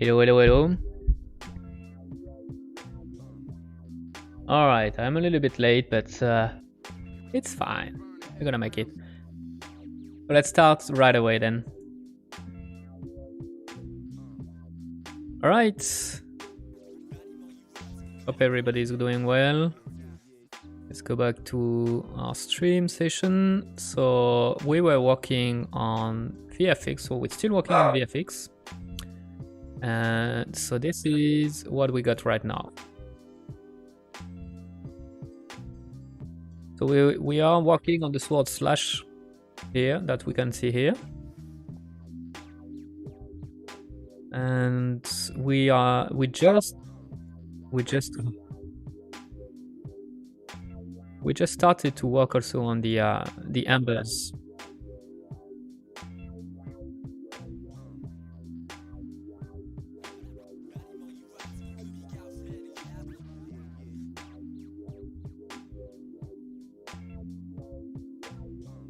Hello, hello, hello. Alright, I'm a little bit late, but it's fine. We're gonna make it. But let's start right away then. Alright. Hope everybody's doing well. Let's go back to our stream session. So we were working on VFX, so we're still working on VFX. And so this is what we got right now. So we are working on the sword slash here that we can see here. And we just started to work also on the embers.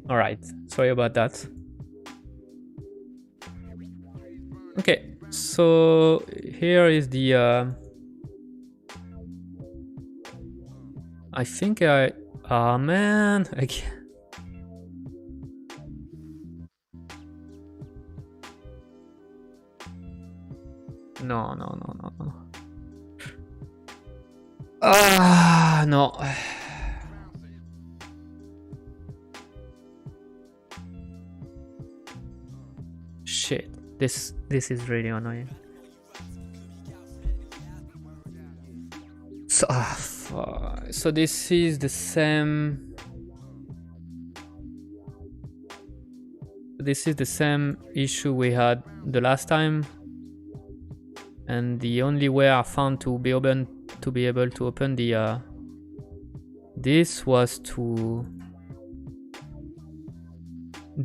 All right, sorry about that. Okay, so here is the I think oh man, I can't. No. No. Shit, this is really annoying. So, so this is the same. This is the same issue we had the last time, and the only way I found to be able to open the this was to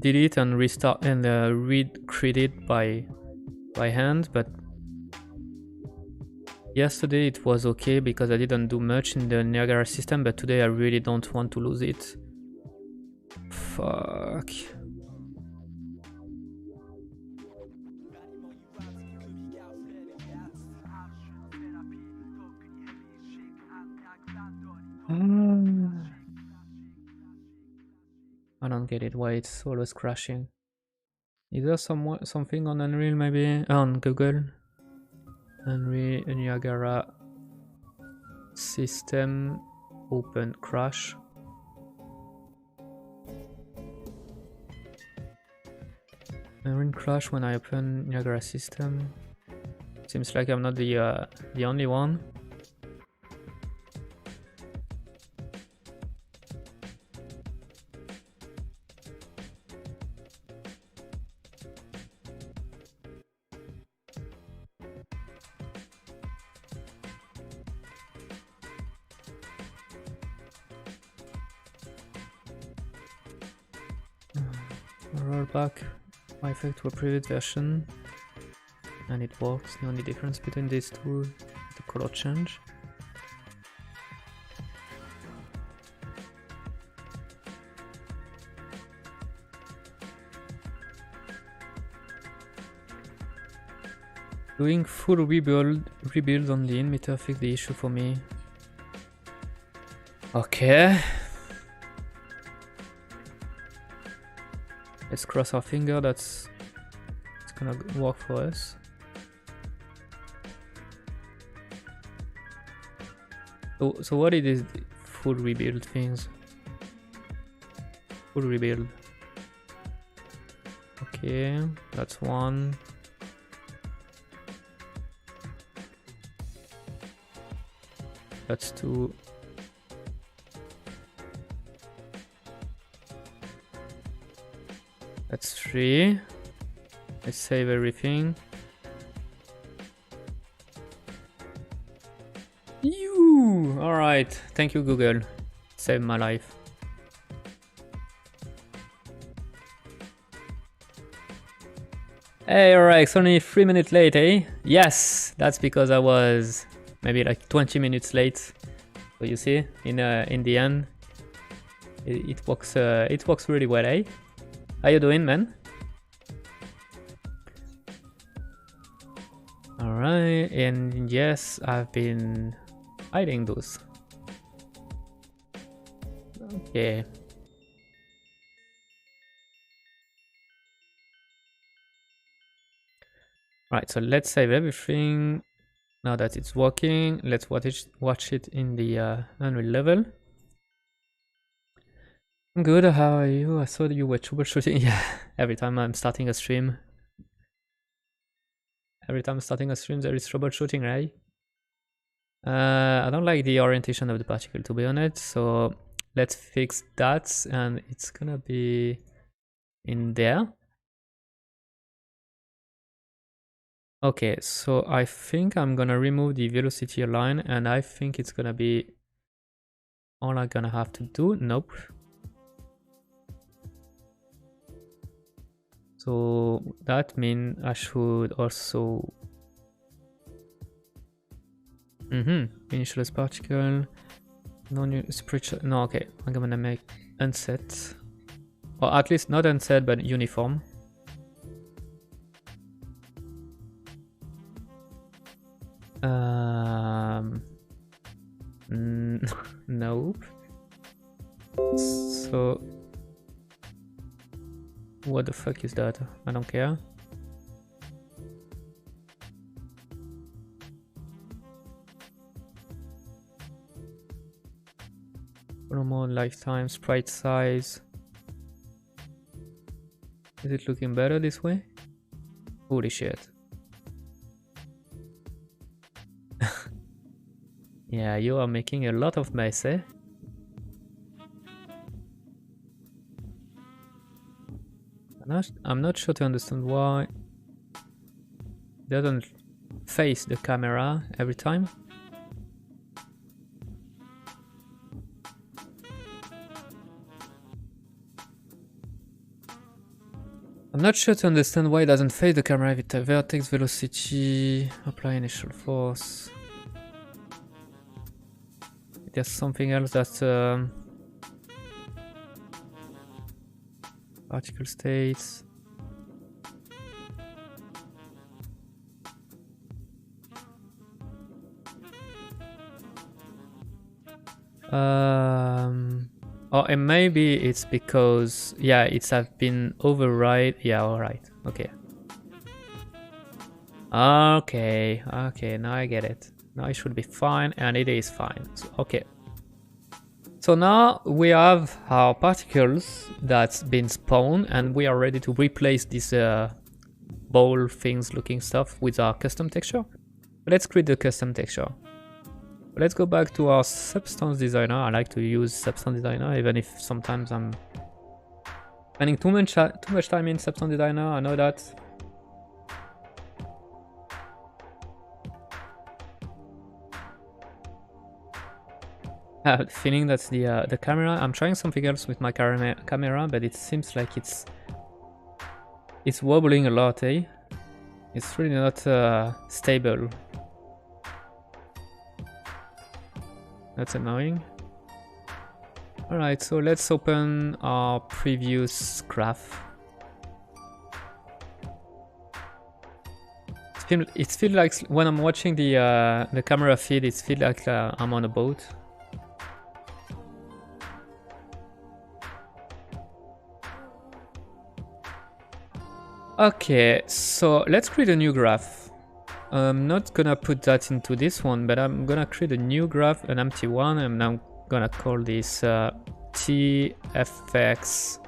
delete and restart and read credit by hand, but yesterday it was okay because I didn't do much in the Niagara system, but today I really don't want to lose it. Fuck. I don't get it, why it's always crashing. Is there something on Unreal, maybe? On Google? Unreal Niagara system open crash. Unreal crash when I open Niagara system. Seems like I'm not the only one. Rollback my effect to a previous version, and it works. The only difference between these two is the color change. Doing full rebuild on the emitter fixed the issue for me. Okay. Let's cross our finger that's it's gonna work for us. So what it is full rebuild things? Full rebuild. Okay, that's one. That's two. That's three. Let's save everything. You. All right. Thank you, Google. Saved my life. Hey, alright. It's only 3 minutes late, eh? Yes, that's because I was maybe like 20 minutes late. So you see, in the end, it works really well, eh? How you doing, man? All Alright, and yes, I've been hiding those. Okay. Right, so let's save everything. Now that it's working, let's watch it in the Unreal level. I'm good, how are you? I saw that you were troubleshooting. Yeah, every time I'm starting a stream. Every time I'm starting a stream, there is troubleshooting, right? I don't like the orientation of the particle, to be honest, so let's fix that, and it's gonna be in there. Okay, so I think I'm gonna remove the velocity line, and I think it's gonna be all I'm gonna have to do. Nope. So that means I should also initialize particle, no, okay, I'm gonna make unset, or at least not unset but uniform. Nope. So what the fuck is that? I don't care. More lifetime, sprite size. Is it looking better this way? Holy shit. Yeah, you are making a lot of mess, eh? I'm not sure to understand why it doesn't face the camera every time. I'm not sure to understand why it doesn't face the camera with a vertex velocity, apply initial force. There's something else that's particle states. Oh, and maybe it's because, yeah, it's have been override. Yeah, alright, okay. Okay, now I get it. Now it should be fine, and it is fine. So, okay. So now we have our particles that's been spawned, and we are ready to replace this ball things looking stuff with our custom texture. Let's create the custom texture. Let's go back to our substance designer. I like to use substance designer, even if sometimes I'm spending too much time in substance designer. I know that. I have the feeling that's the camera. I'm trying something else with my camera, but it seems like it's wobbling a lot, eh? It's really not stable. That's annoying. Alright, so let's open our previous graph. It feels like when I'm watching the camera feed, it feels like I'm on a boat. Okay, so let's create a new graph. I'm not gonna put that into this one, but I'm gonna create a new graph, an empty one, and I'm gonna call this TFX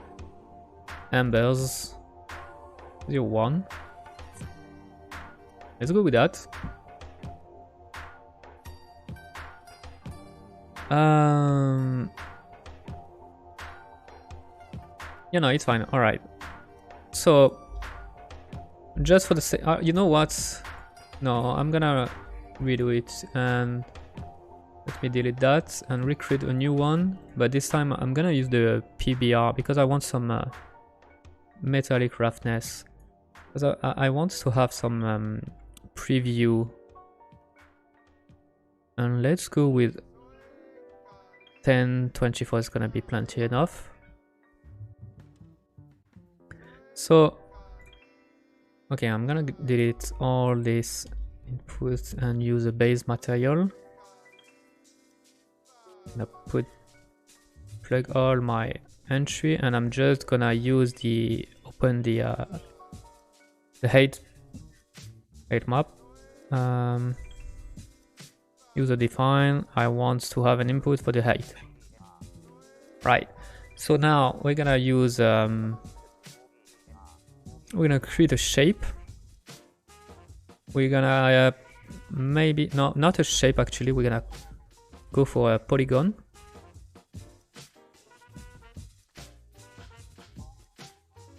Embers 01. Let's go with that. You know, it's fine. All right. So just for the sake, you know what? No, I'm gonna redo it, and let me delete that and recreate a new one. But this time I'm gonna use the PBR because I want some metallic roughness. Because I want to have some preview. And let's go with 1024 is gonna be plenty enough. So okay, I'm gonna delete all this input and use a base material. I'm gonna plug all my entry, and I'm just gonna use open the height map. User define. I want to have an input for the height. Right. So now we're gonna use we're gonna create a shape. We're gonna maybe not a shape actually. We're gonna go for a polygon.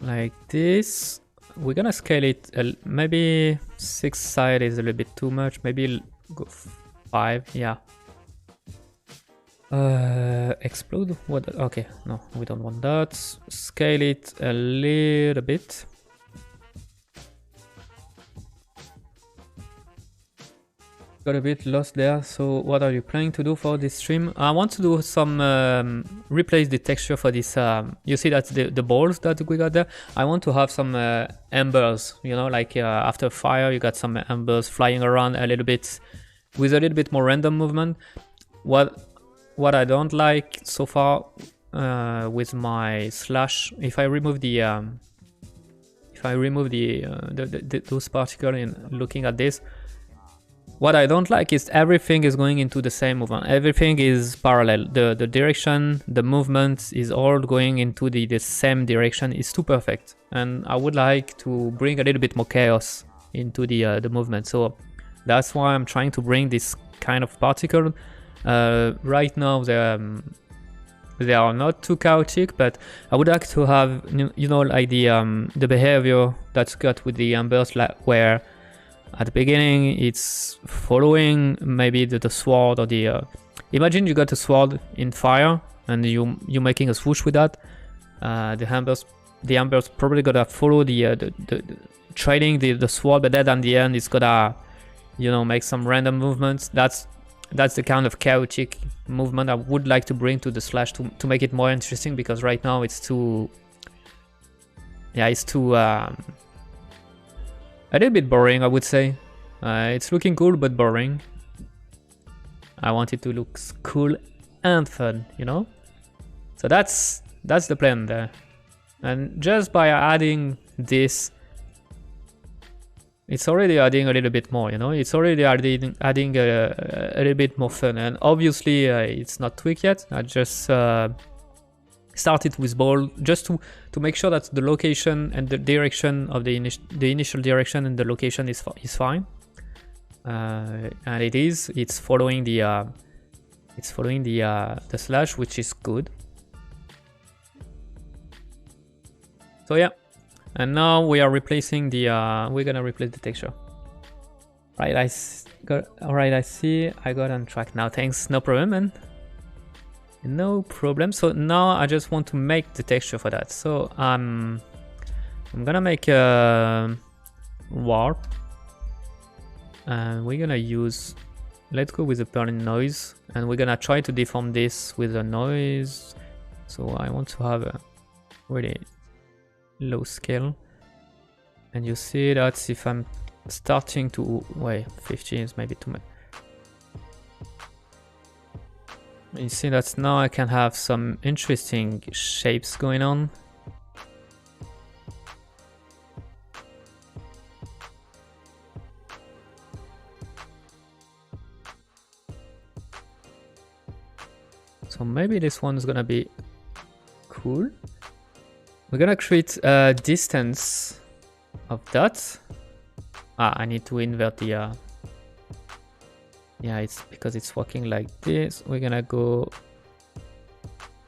Like this. We're gonna scale it. Maybe 6 side is a little bit too much. Maybe go 5. Yeah. Explode. What? Okay. No, we don't want that. Scale it a little bit. Got a bit lost there. So what are you planning to do for this stream? I want to do some replace the texture for this. You see that's the balls that we got there. I want to have some embers, you know, like after fire you got some embers flying around a little bit with a little bit more random movement. What I don't like so far with my slash, if I remove those particles in looking at this, what I don't like is everything is going into the same movement. Everything is parallel. The direction, the movement is all going into the same direction. It's too perfect. And I would like to bring a little bit more chaos into the movement. So that's why I'm trying to bring this kind of particle. Right now they are not too chaotic, but I would like to have, you know, like the behavior that's got with the embers, like where at the beginning it's following maybe the sword or the imagine you got a sword in fire and you're making a swoosh with that. The embers probably gonna follow the trading the sword, but then at the end it's gonna, you know, make some random movements. That's the kind of chaotic movement I would like to bring to the slash to make it more interesting, because right now it's too, yeah, it's too a little bit boring, I would say. It's looking cool, but boring. I want it to look cool and fun, you know? So that's the plan there. And just by adding this, it's already adding a little bit more, you know? It's already adding a little bit more fun. And obviously, it's not tweaked yet. I just started with ball just to make sure that the location and the direction of the initial direction and the location is fine, and it's following the slash, which is good. So yeah, and now we are replacing we're gonna replace the texture. Right, I see I got on track now. Thanks, no problem, man. No problem. So now I just want to make the texture for that. So I'm gonna make a warp, and we're gonna use, let's go with the Berlin noise, and we're gonna try to deform this with a noise. So I want to have a really low scale, and you see that if I'm starting to wait, 15 is maybe too much. You see that now I can have some interesting shapes going on. So maybe this one is gonna be cool. We're gonna create a distance of that. I need to invert the yeah, it's because it's working like this. We're gonna go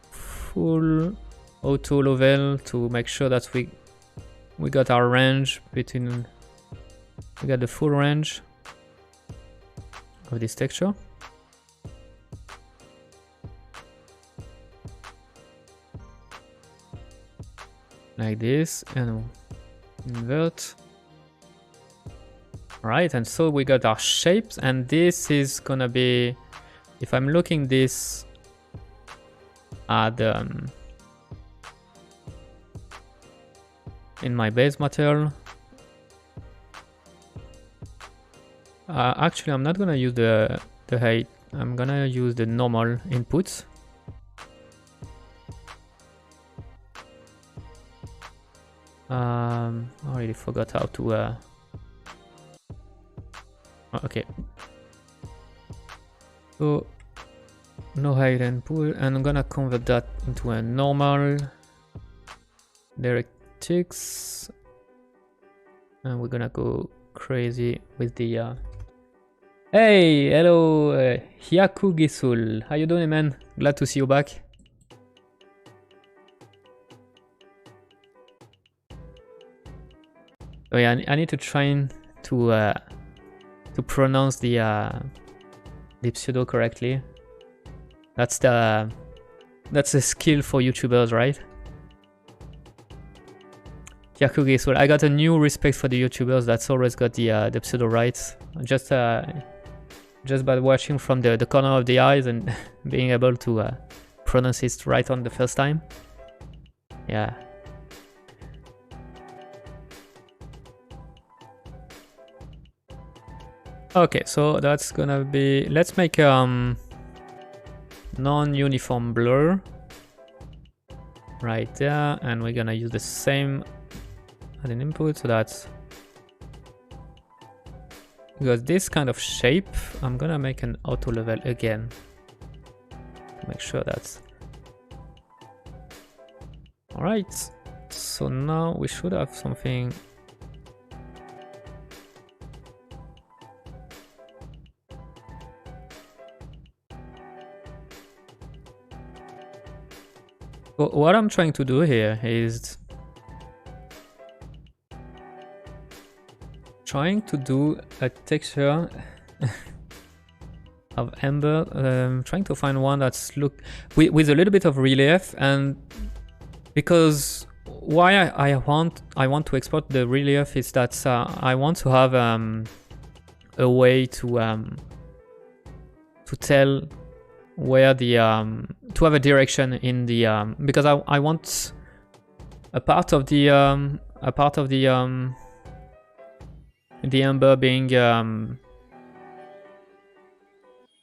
full auto level to make sure that we got our range between, we got the full range of this texture. Like this, and invert. Right, and so we got our shapes, and this is gonna be, if I'm looking this at in my base material, Actually, I'm not gonna use the height. I'm gonna use the normal inputs. I already forgot how to. Okay. So no height input, and I'm gonna convert that into a normal DirectX, and we're gonna go crazy with the. Hey, hello, Hyaku Gisul. How you doing, man? Glad to see you back. Oh yeah, I need to try to pronounce the pseudo correctly. That's the skill for YouTubers, right? Hyaku Gisul. I got a new respect for the YouTubers that's always got the pseudo right. Just by watching from the corner of the eyes and being able to pronounce it right on the first time. Yeah. Okay, so that's gonna be, let's make non-uniform blur right there, and we're gonna use the same as an input, so that's because this kind of shape, I'm gonna make an auto level again to make sure that's all right. So now we should have something. What I'm trying to do here is trying to do a texture of amber, trying to find one that's with a little bit of relief, and because why I want to export the relief is that I want to have a way to tell where the to have a direction in the because I want a part of the amber being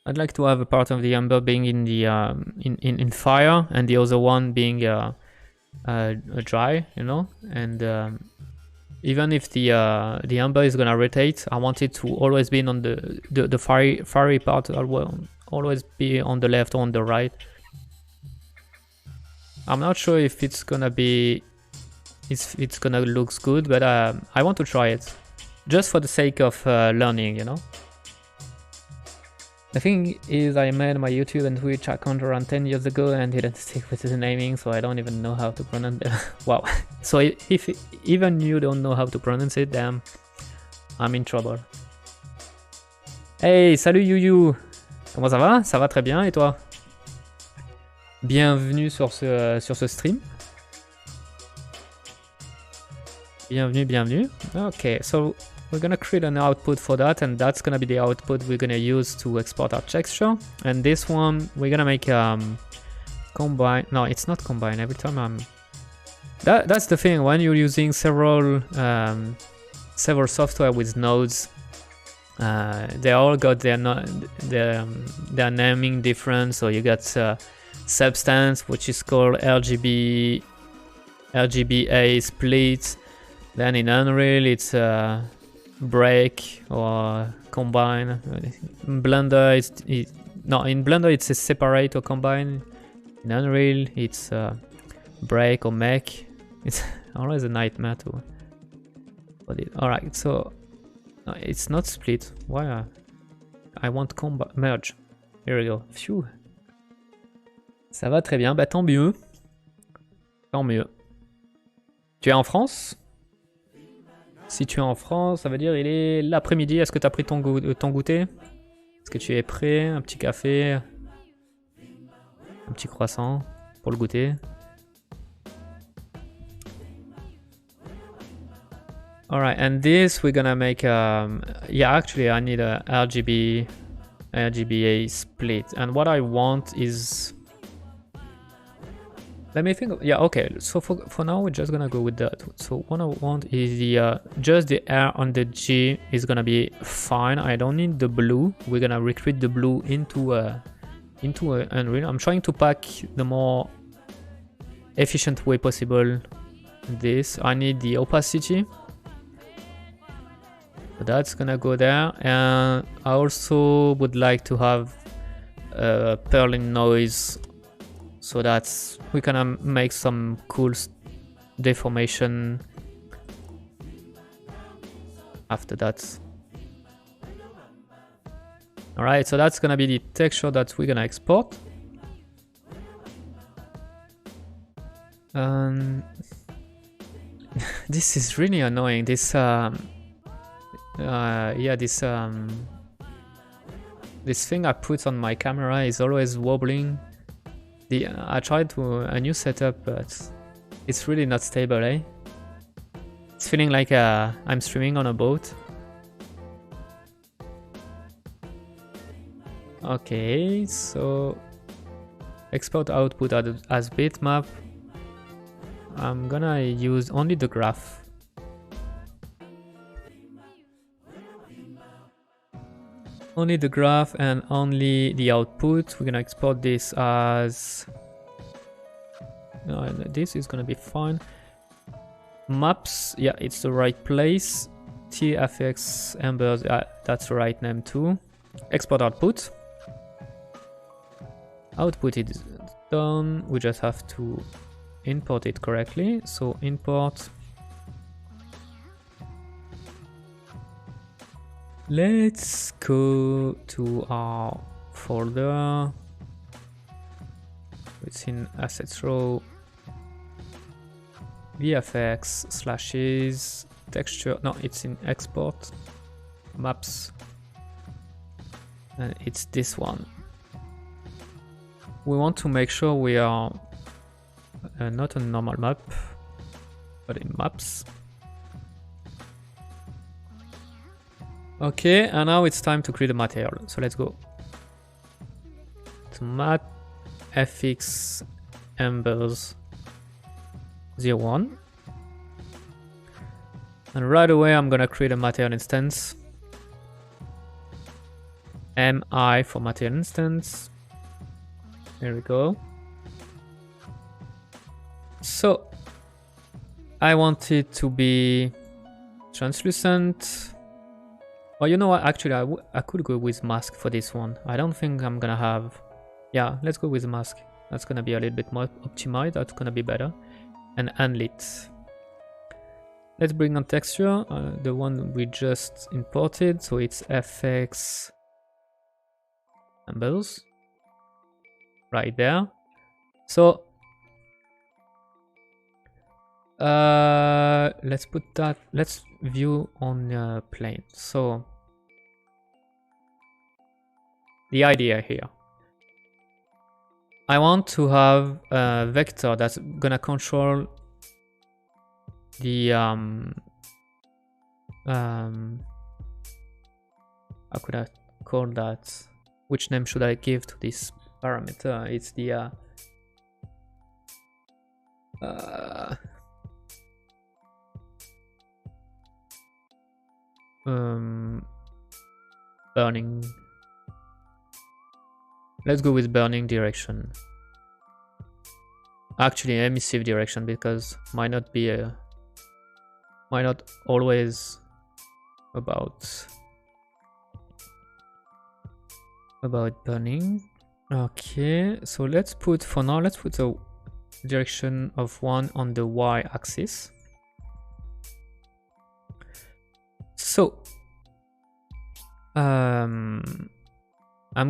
I'd like to have a part of the amber being in the in fire, and the other one being dry, you know. And even if the amber is gonna rotate, I want it to always be on the fiery part, always be on the left or on the right. I'm not sure if it's gonna be it's gonna look good, but I want to try it just for the sake of learning, you know. The thing is, I made my YouTube and Twitch account around 10 years ago and didn't stick with the naming, so I don't even know how to pronounce it. Wow. So if even you don't know how to pronounce it, damn, I'm in trouble. Hey, salut Yuyu. Comment ça va? Ça va très bien, et toi? Bienvenue sur ce stream. Bienvenue. Okay, so we're gonna create an output for that, and that's gonna be the output we're gonna use to export our texture. And this one we're gonna make combine. No, it's not combine. Every time I'm that's the thing when you're using several software with nodes. They all got their naming different. So you got substance, which is called RGBA split. Then in Unreal it's break or combine. In Blender in Blender it's a separate or combine. In Unreal it's break or make. It's always a nightmare to put it. All right, so. It's not split. Why? I want merge. Here we go. Phew. Ça va très bien. Bah tant mieux. Tant mieux. Tu es en France? Si tu es en France, ça veut dire il est l'après-midi. Est-ce que tu as pris ton goûter? Est-ce que tu es prêt? Un petit café? Un petit croissant pour le goûter? All right, and this we're gonna make. Yeah, actually, I need a RGBA split, and what I want is Let me think. Yeah, okay. So for now, we're just gonna go with that. So what I want is the just the air on the G is gonna be fine. I don't need the blue. We're gonna recreate the blue into Unreal. I'm trying to pack the more efficient way possible. This I need the opacity. So that's gonna go there, and I also would like to have purling noise, so that we can make some cool deformation after that. All right, so that's gonna be the texture that we're gonna export. This is really annoying. This this thing I put on my camera is always wobbling. I tried a new setup, but it's really not stable, eh? It's feeling like I'm streaming on a boat. Okay, so export output as bitmap. I'm gonna use only the graph. Only the graph and only the output. We're gonna export this as... this is gonna be fine. Maps, yeah, it's the right place. TFX Embers, that's the right name too. Export output. Output is done. We just have to import it correctly. So import. Let's go to our folder. It's in assets row. VFX slashes texture. No, it's in export maps, and it's this one. We want to make sure we are not a normal map, but in maps. Okay, and now it's time to create a material. So let's go to mat fx embers 01, and right away I'm gonna create a material instance. Mi for material instance. Here we go. So I want it to be translucent. Well, you know what? Actually, I could go with mask for this one. I don't think I'm gonna have... Yeah, let's go with mask. That's gonna be a little bit more optimized. That's gonna be better. And unlit. Let's bring on texture, the one we just imported. So it's FX Embers. Right there. So let's put that, let's view on plane. So the idea here, I want to have a vector that's gonna control the how could I call that? Which name should I give to this parameter? It's the burning. Let's go with burning direction. Actually, emissive direction, because might not always about burning. Okay, so let's put, for now, let's put a direction of 1 on the y-axis. So I'm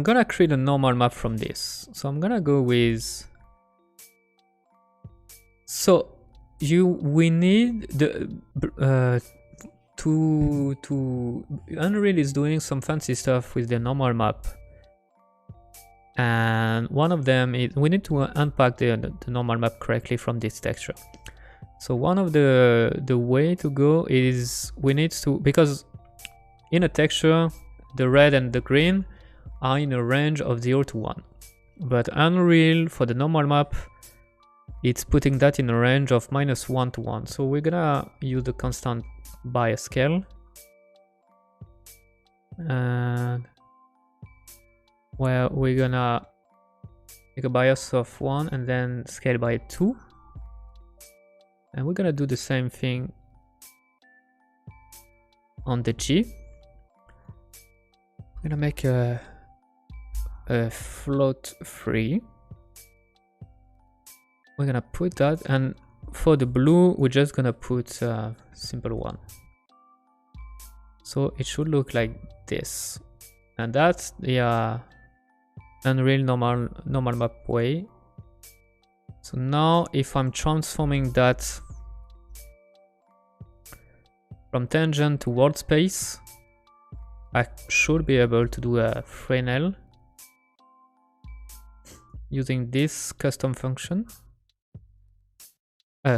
gonna create a normal map from this. So I'm gonna go with, so we need the Unreal is doing some fancy stuff with the normal map, and one of them is we need to unpack the normal map correctly from this texture. So one of the way to go is we need to, because in a texture the red and the green are in a range of 0 to 1, but Unreal for the normal map it's putting that in a range of -1 to 1. So we're gonna use the constant bias scale. And where we're gonna make a bias of 1 and then scale by 2. And we're gonna do the same thing on the G. I'm gonna make a float 3. We're gonna put that, and for the blue, we're just gonna put a simple 1. So it should look like this. And that's the Unreal normal map way. So now if I'm transforming that from tangent to world space, I should be able to do a Fresnel using this custom function,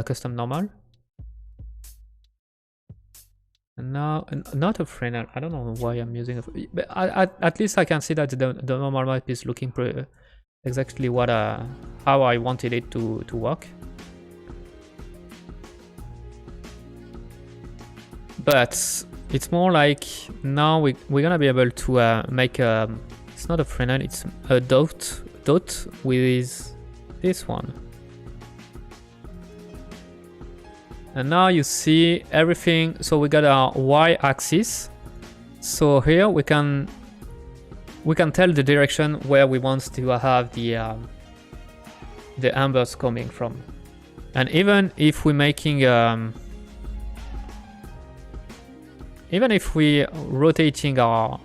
custom normal. And now, not a Fresnel. I don't know why I'm using it, but at least I can see that the normal map is looking exactly what how I wanted it to work. But it's more like now we're gonna be able to make a, it's not a Fresnel, it's a dot with this one. And now you see everything. So we got our y-axis. So here we can tell the direction where we want to have the ambers coming from. And even if we're making even if we rotating our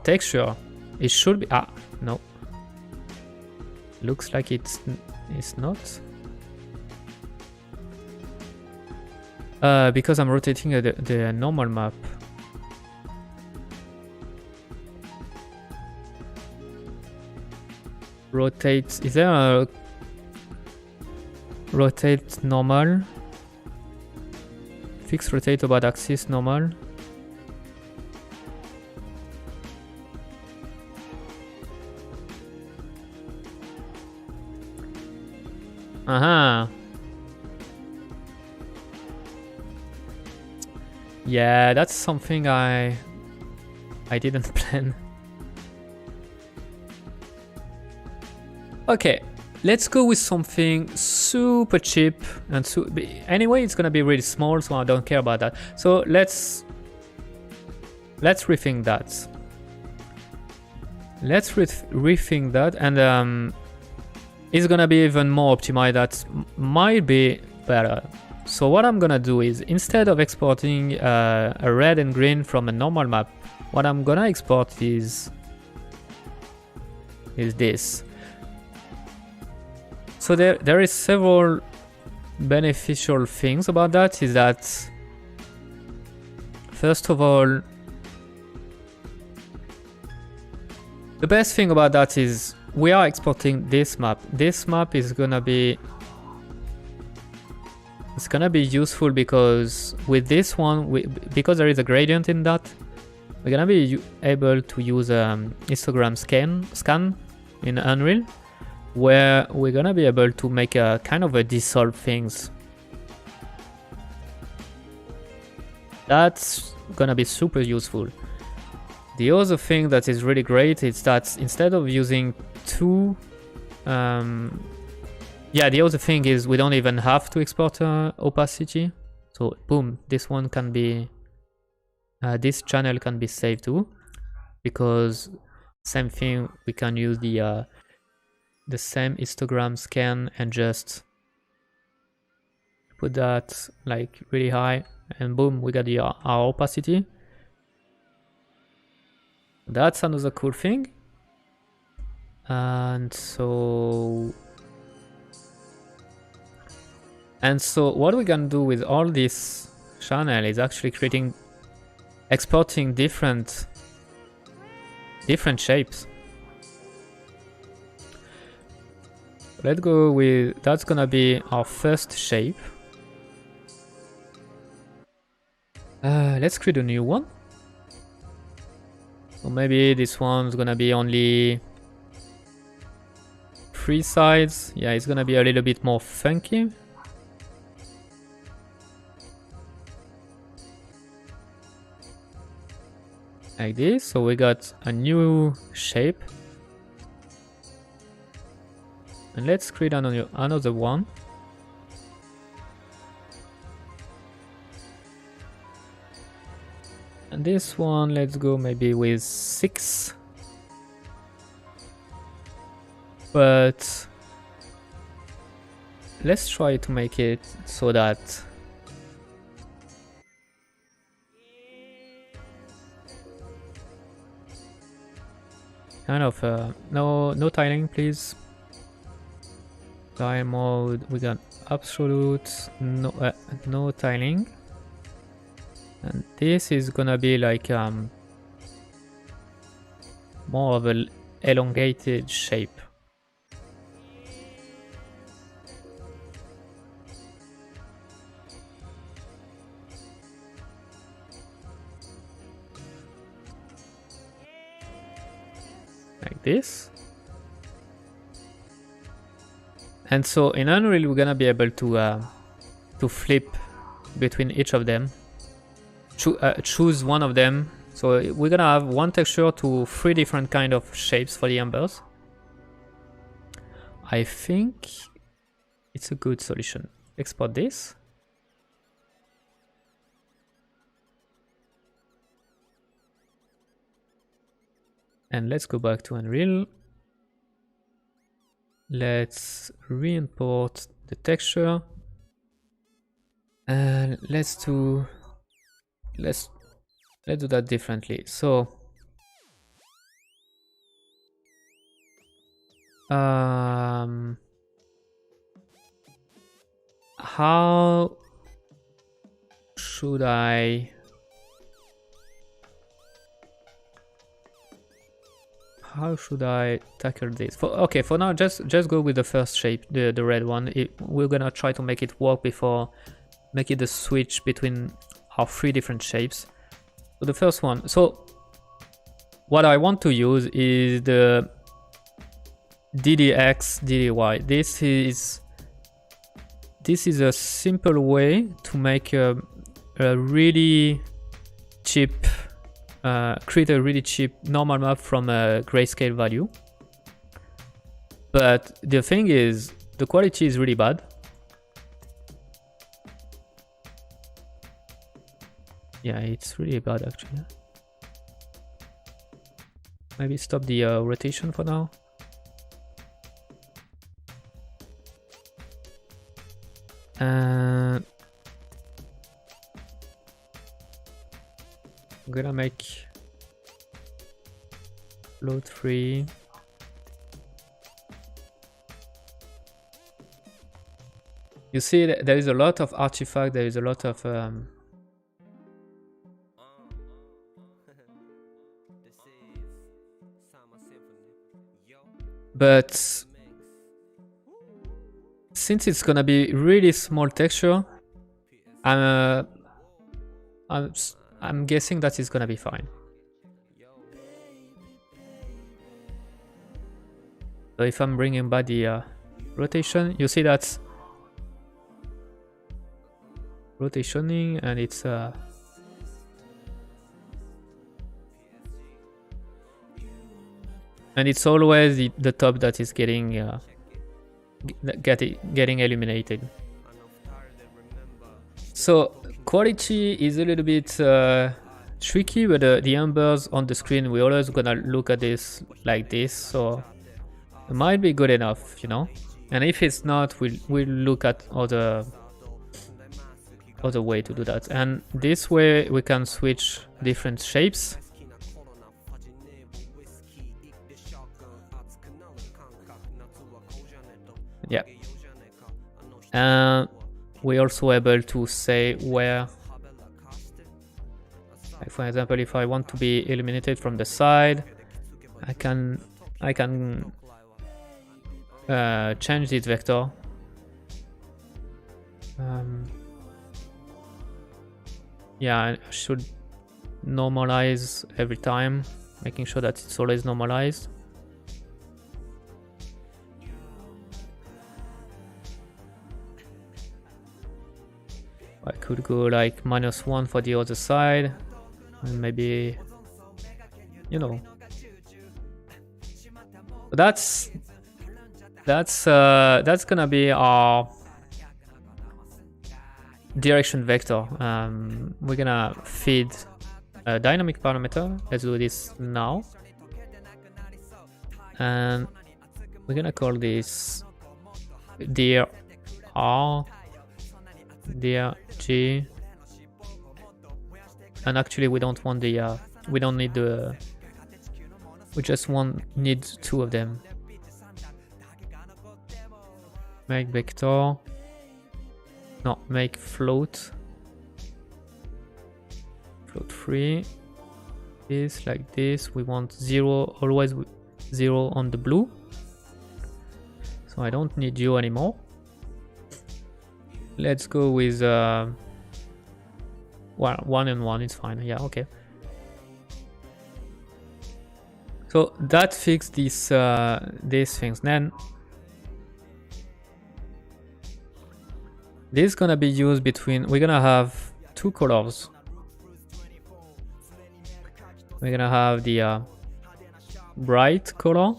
texture, it should be no. Looks like it's not. Because I'm rotating the normal map. Rotate, is there a rotate normal? Fix rotate about axis normal. Yeah, that's something I didn't plan. Okay, let's go with something super cheap and anyway it's gonna be really small, so I don't care about that. So let's rethink that. Let's rethink that, and it's gonna be even more optimized. That might be better. So what I'm gonna do is, instead of exporting a red and green from a normal map, what I'm gonna export is this. So there is several beneficial things about that. Is that, first of all, the best thing about that is we are exporting this map. This map is gonna be useful because with this one, because there is a gradient in that, we're gonna be able to use histogram scan in Unreal, where we're gonna be able to make a kind of a dissolve things. That's gonna be super useful. The other thing that is really great is that instead of using two, yeah, the other thing is we don't even have to export opacity. So boom, this one can be, this channel can be saved too, because same thing, we can use the same histogram scan and just put that like really high, and boom, we got our opacity. That's another cool thing. And so what we can do with all this channel is actually exporting different shapes. Let's go with, that's gonna be our first shape. Let's create a new one. So maybe this one's gonna be only three sides, yeah, it's gonna be a little bit more funky. Like this, so we got a new shape. And let's create another one. And this one, let's go maybe with 6. But let's try to make it so that kind of no tiling, please. Tile mode, we got absolute no tiling, and this is gonna be like more of an elongated shape. Like this. And so in Unreal we're gonna be able to flip between each of them, choose one of them. So we're gonna have one texture to 3 different kind of shapes for the embers. I think it's a good solution. Export this. And let's go back to Unreal. Let's re-import the texture. And let's do that differently. So how should I tackle this? For now, just go with the first shape, the red one. We're gonna try to make it work before making the switch between our 3 different shapes. So the first one. So what I want to use is the DDX, DDY. This is a simple way to make a really cheap. Create a really cheap normal map from a grayscale value. But the thing is, the quality is really bad. Yeah, it's really bad actually. Maybe stop the rotation for now. I'm gonna make load 3. You see, there is a lot of artifact. There is a lot of but since it's gonna be really small texture, I'm guessing that it's gonna be fine. So if I'm bringing back the rotation, you see that's rotationing, and it's always the top that is getting illuminated. So quality is a little bit tricky, but the embers on the screen, we're always gonna look at this like this, so it might be good enough, you know. And if it's not, we'll look at other way to do that. And this way we can switch different shapes. Yeah. And we're also able to say where, like for example, if I want to be illuminated from the side, I can change this vector. Yeah, I should normalize every time, making sure that it's always normalized. I could go like -1 for the other side, and maybe, you know. That's gonna be our direction vector. We're gonna feed a dynamic parameter. Let's do this now, and we're gonna call this dir r, dir g, and actually we don't want the we don't need the, we just need 2 of them. Make vector, no, make float 3, this like this. We want 0, always 0 on the blue, so I don't need you anymore. Let's go with well, 1 and 1, it's fine. Yeah, okay. So that fixed these things. Then this is gonna be used between, we're gonna have 2 colors. We're gonna have the bright color.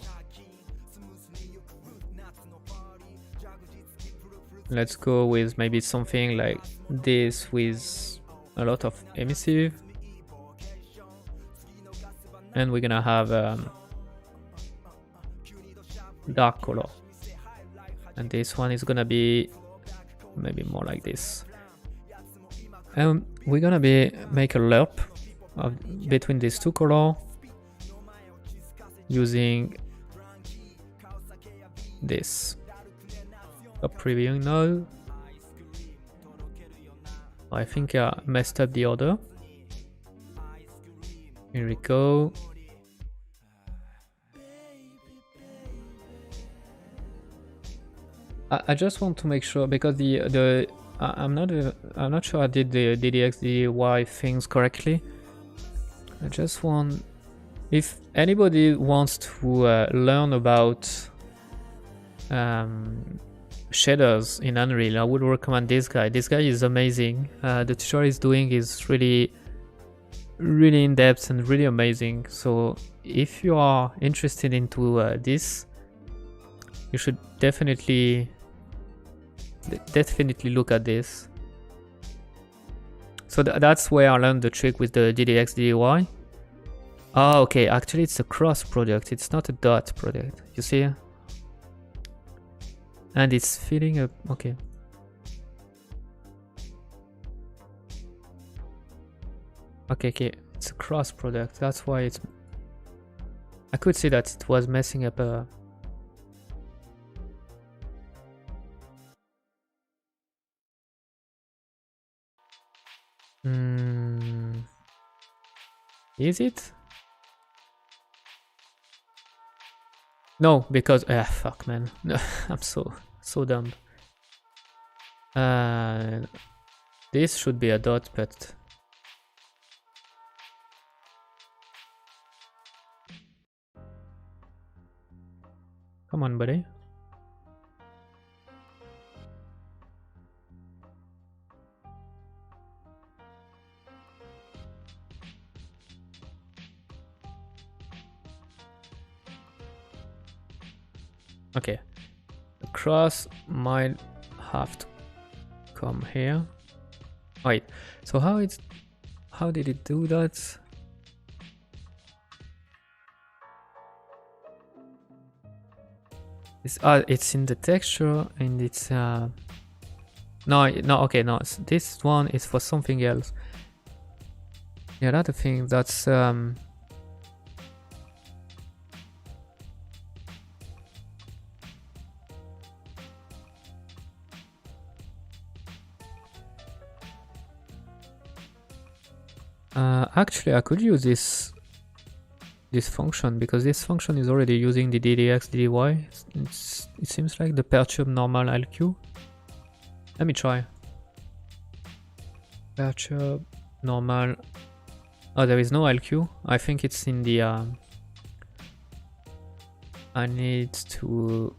Let's go with maybe something like this with a lot of emissive. And we're gonna have dark color. And this one is gonna be maybe more like this. And we're gonna make a lerp between these 2 colors using this. Stop previewing now. I think I messed up the order. Here we go. I just want to make sure, because I'm not sure I did the DDX DDY things correctly. I just want, if anybody wants to learn about shaders in Unreal, I would recommend this guy. This guy is amazing. The tutorial he's doing is really in depth and really amazing. So if you are interested into this, you should definitely look at this. So that's where I learned the trick with the DDX DDY. Oh, okay, actually it's a cross product, it's not a dot product, you see? And it's filling up, okay. Okay, it's a cross product, that's why it's, I could see that it was messing up Is it? No, because fuck, man. I'm so dumb. This should be a dot, but come on, buddy. Okay, the cross might have to come here. Wait, so how did it do that? It's in the texture, and it's no, okay, no, this one is for something else. Yeah, another thing that's actually, I could use this function, because this function is already using the DDX DDY. It seems like the perturb normal LQ. Let me try. Perturb normal. Oh, there is no LQ. I think it's in the. I need to.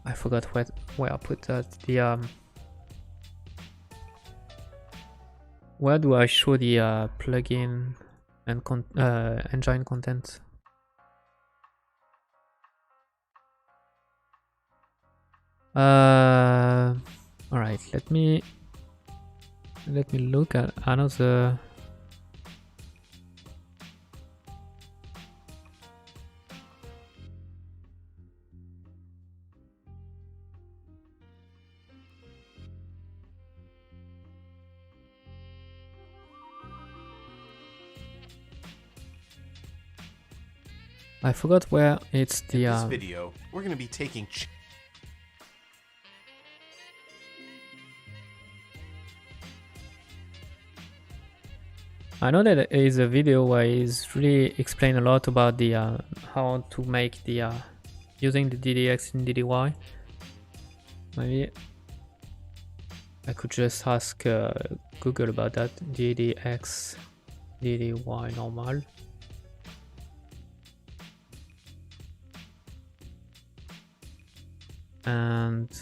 I forgot where I put that. The where do I show the plugin and engine content? All right, let me look at another. I forgot where it's the. In this video, we're going to be taking. I know that there is a video where he's really explain a lot about the how to make the using the DDX in DDY. Maybe I could just ask Google about that. DDX DDY normal. And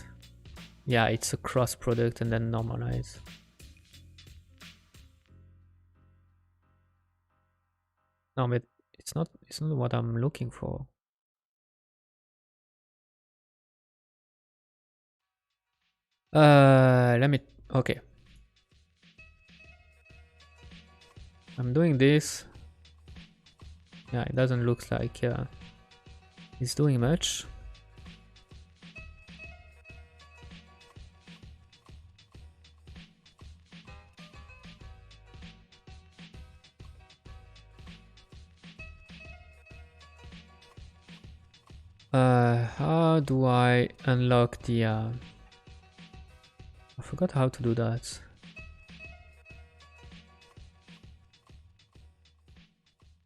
yeah, it's a cross product and then normalize. No, but it's not what I'm looking for. Okay. I'm doing this. Yeah, it doesn't look like it's doing much. How do I unlock the I forgot how to do that.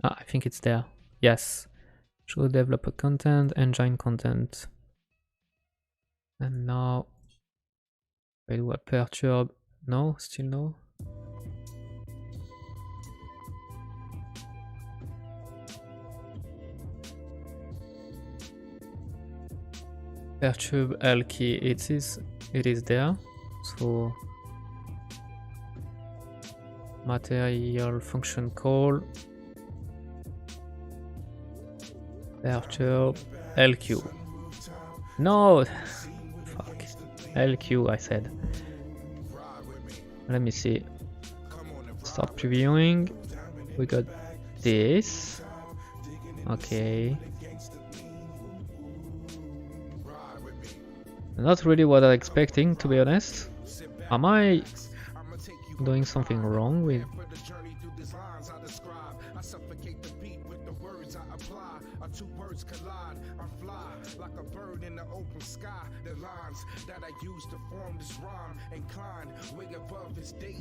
I think it's there. Yes. Show developer content, engine content. And now I do a perturb. No, still no. Perturb L key, it is there. So material function call perturb LQ. No, fuck, LQ I said. Let me see. Start previewing. We got this. Okay. Not really what I'm expecting, to be honest. Am I doing something wrong with?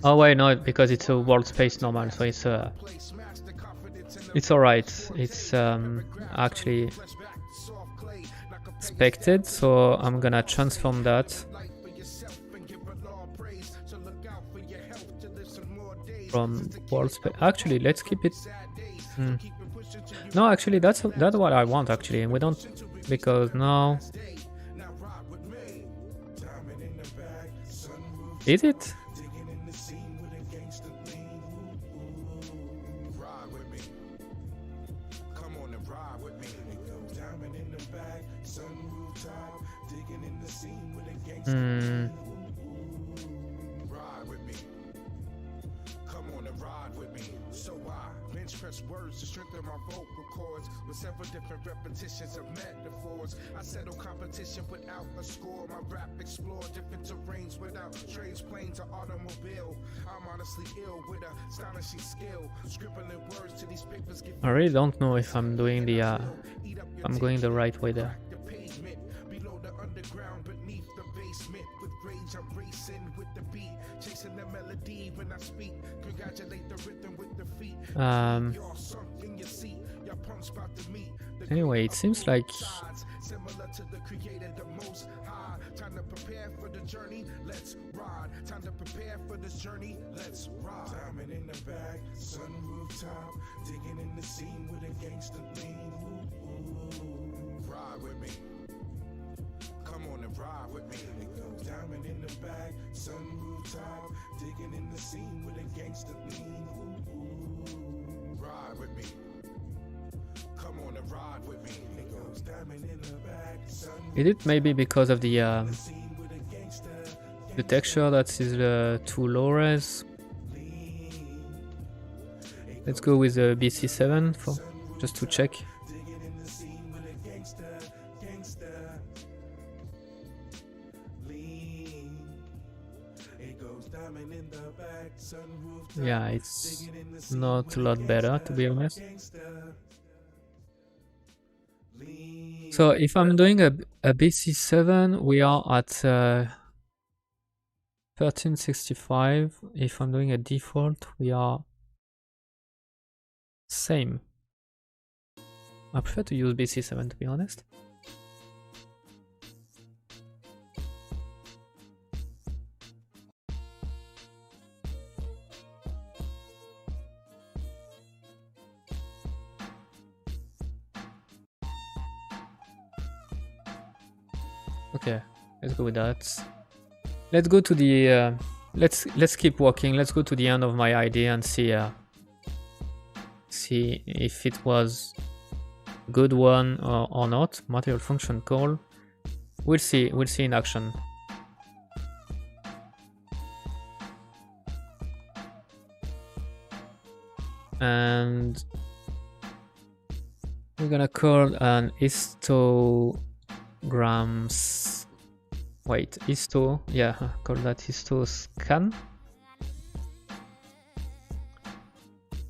Oh wait, no, because it's a world space normal, so it's alright. It's actually expected, so I'm gonna transform that from world space. Actually, let's keep it. No, actually, that's what I want. Actually, and we don't, because now is it? Words to strengthen my vocal cords with several different repetitions of metaphors. I settle competition without a score. My rap explore different terrains without trades, planes, or automobile. I'm honestly ill with astonishing skill, scribbling words to these papers. I really don't know if I'm doing the I'm going the right way there. Below the underground, beneath the basement, with rage I'm racing with the beat, chasing the melody when I speak. Congratulate the rhythm with the feet. Anyway, it seems like similar to the creator, the most high. Time to prepare for the journey, let's ride. Time to prepare for this journey, let's ride. Diamond in the bag, sun rooftop, digging in the scene with a gangster lean. Ride with me. Come on and ride with me. It goes down. diamond in the bag, sunroof top, digging in the scene with a gangster lean. Ooh, ride with me. Come on and ride with me. It goes diamond in the bag, sunroof. Is it maybe because of the texture that is too low res? Let's go with the BC7 for just to check. Yeah, it's not a lot better, to be honest. So if I'm doing a BC7, we are at 1365. If I'm doing a default, we are same. I prefer to use BC7, to be honest. Okay, let's go with that. Let's go to the let's keep walking. Let's go to the end of my idea and see if it was a good one or not. Material function call. We'll see in action. And we're gonna call an histograms. Wait, histo, yeah, call that histo scan.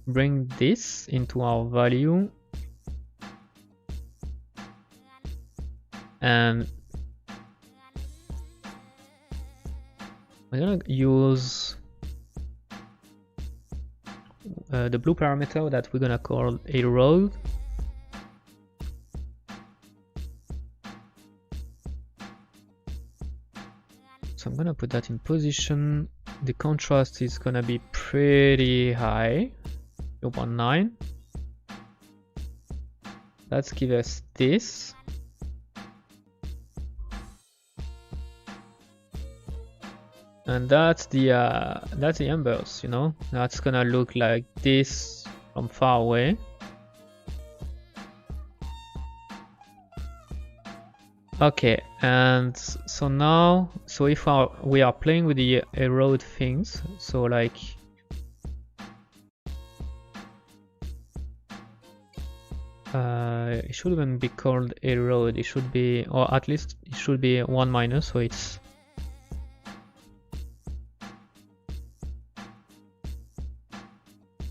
Bring this into our value. And we're gonna use the blue parameter that we're gonna call erode. So I'm gonna put that in position. The contrast is gonna be pretty high, 0.9. Let's give us this. And that's the embers, you know. That's gonna look like this from far away. Okay, and so now, so if we are playing with the erode things, so like it shouldn't be called erode, it should be, or at least it should be 1-, so it's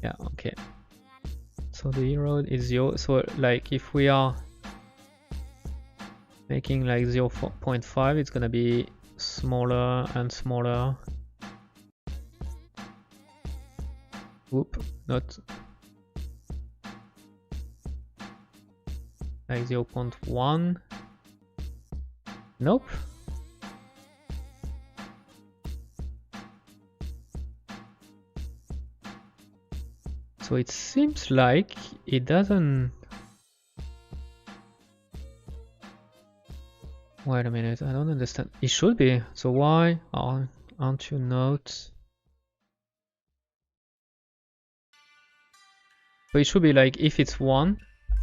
yeah, okay. So the erode is 0, so like if we are making like 0.5, it's gonna be smaller and smaller. Whoop, not like 0.1. Nope. So it seems like it doesn't. Wait a minute, I don't understand. It should be. So why aren't you notes? But it should be like if it's 1.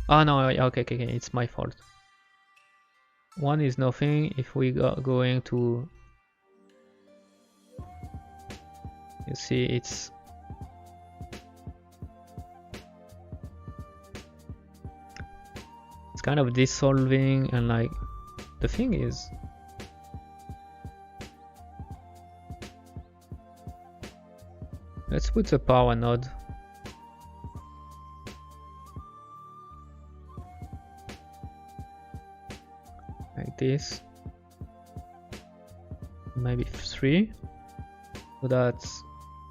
Ah no, okay, it's my fault. 1 is nothing. If we going to, you see, it's kind of dissolving, and like the thing is, let's put the power node. Like this. Maybe 3. So that's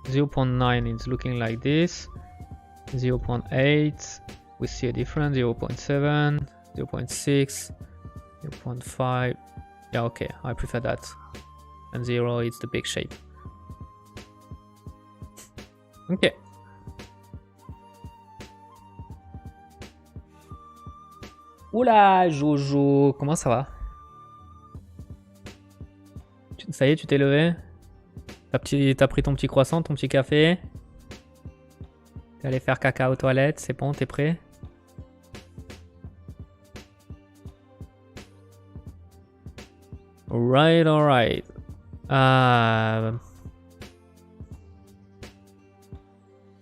0.9 is looking like this. 0.8, we see a difference, 0.7, 0.6, 0.5. Yeah, okay, I prefer that. And 0 is the big shape. Okay. Oula, Jojo, comment ça va? Ça y est, tu t'es levé? T'as pris ton petit croissant, ton petit café? T'es allé faire caca aux toilettes, c'est bon, t'es prêt? Alright, alright.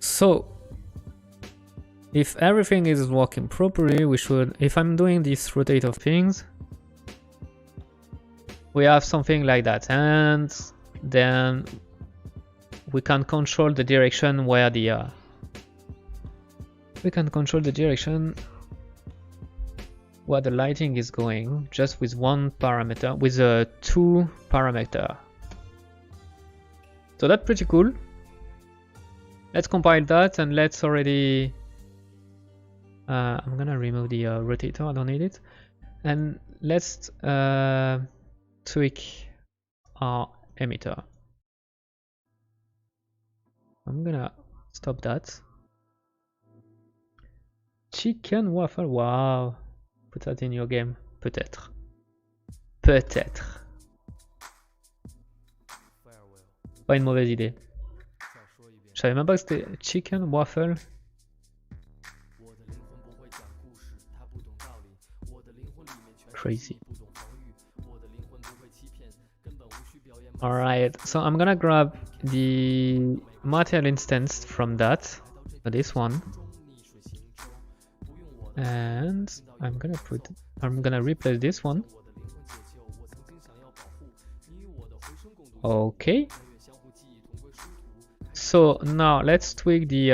So, if everything is working properly, we should, if I'm doing this rotate of things, we have something like that, and then we can control the direction where the lighting is going, just with one parameter, with a 2 parameter. So that's pretty cool. Let's compile that and let's already I'm gonna remove the rotator, I don't need it, and let's tweak our emitter. I'm gonna stop that. Chicken waffle, wow. Put that in your game. Peut-être. Peut-être. Pas une mauvaise idée. Je savais même pas que c'était chicken waffle. Crazy. Alright, so I'm gonna grab the material instance from that, this one, and I'm gonna replace this one. Okay. So now let's tweak the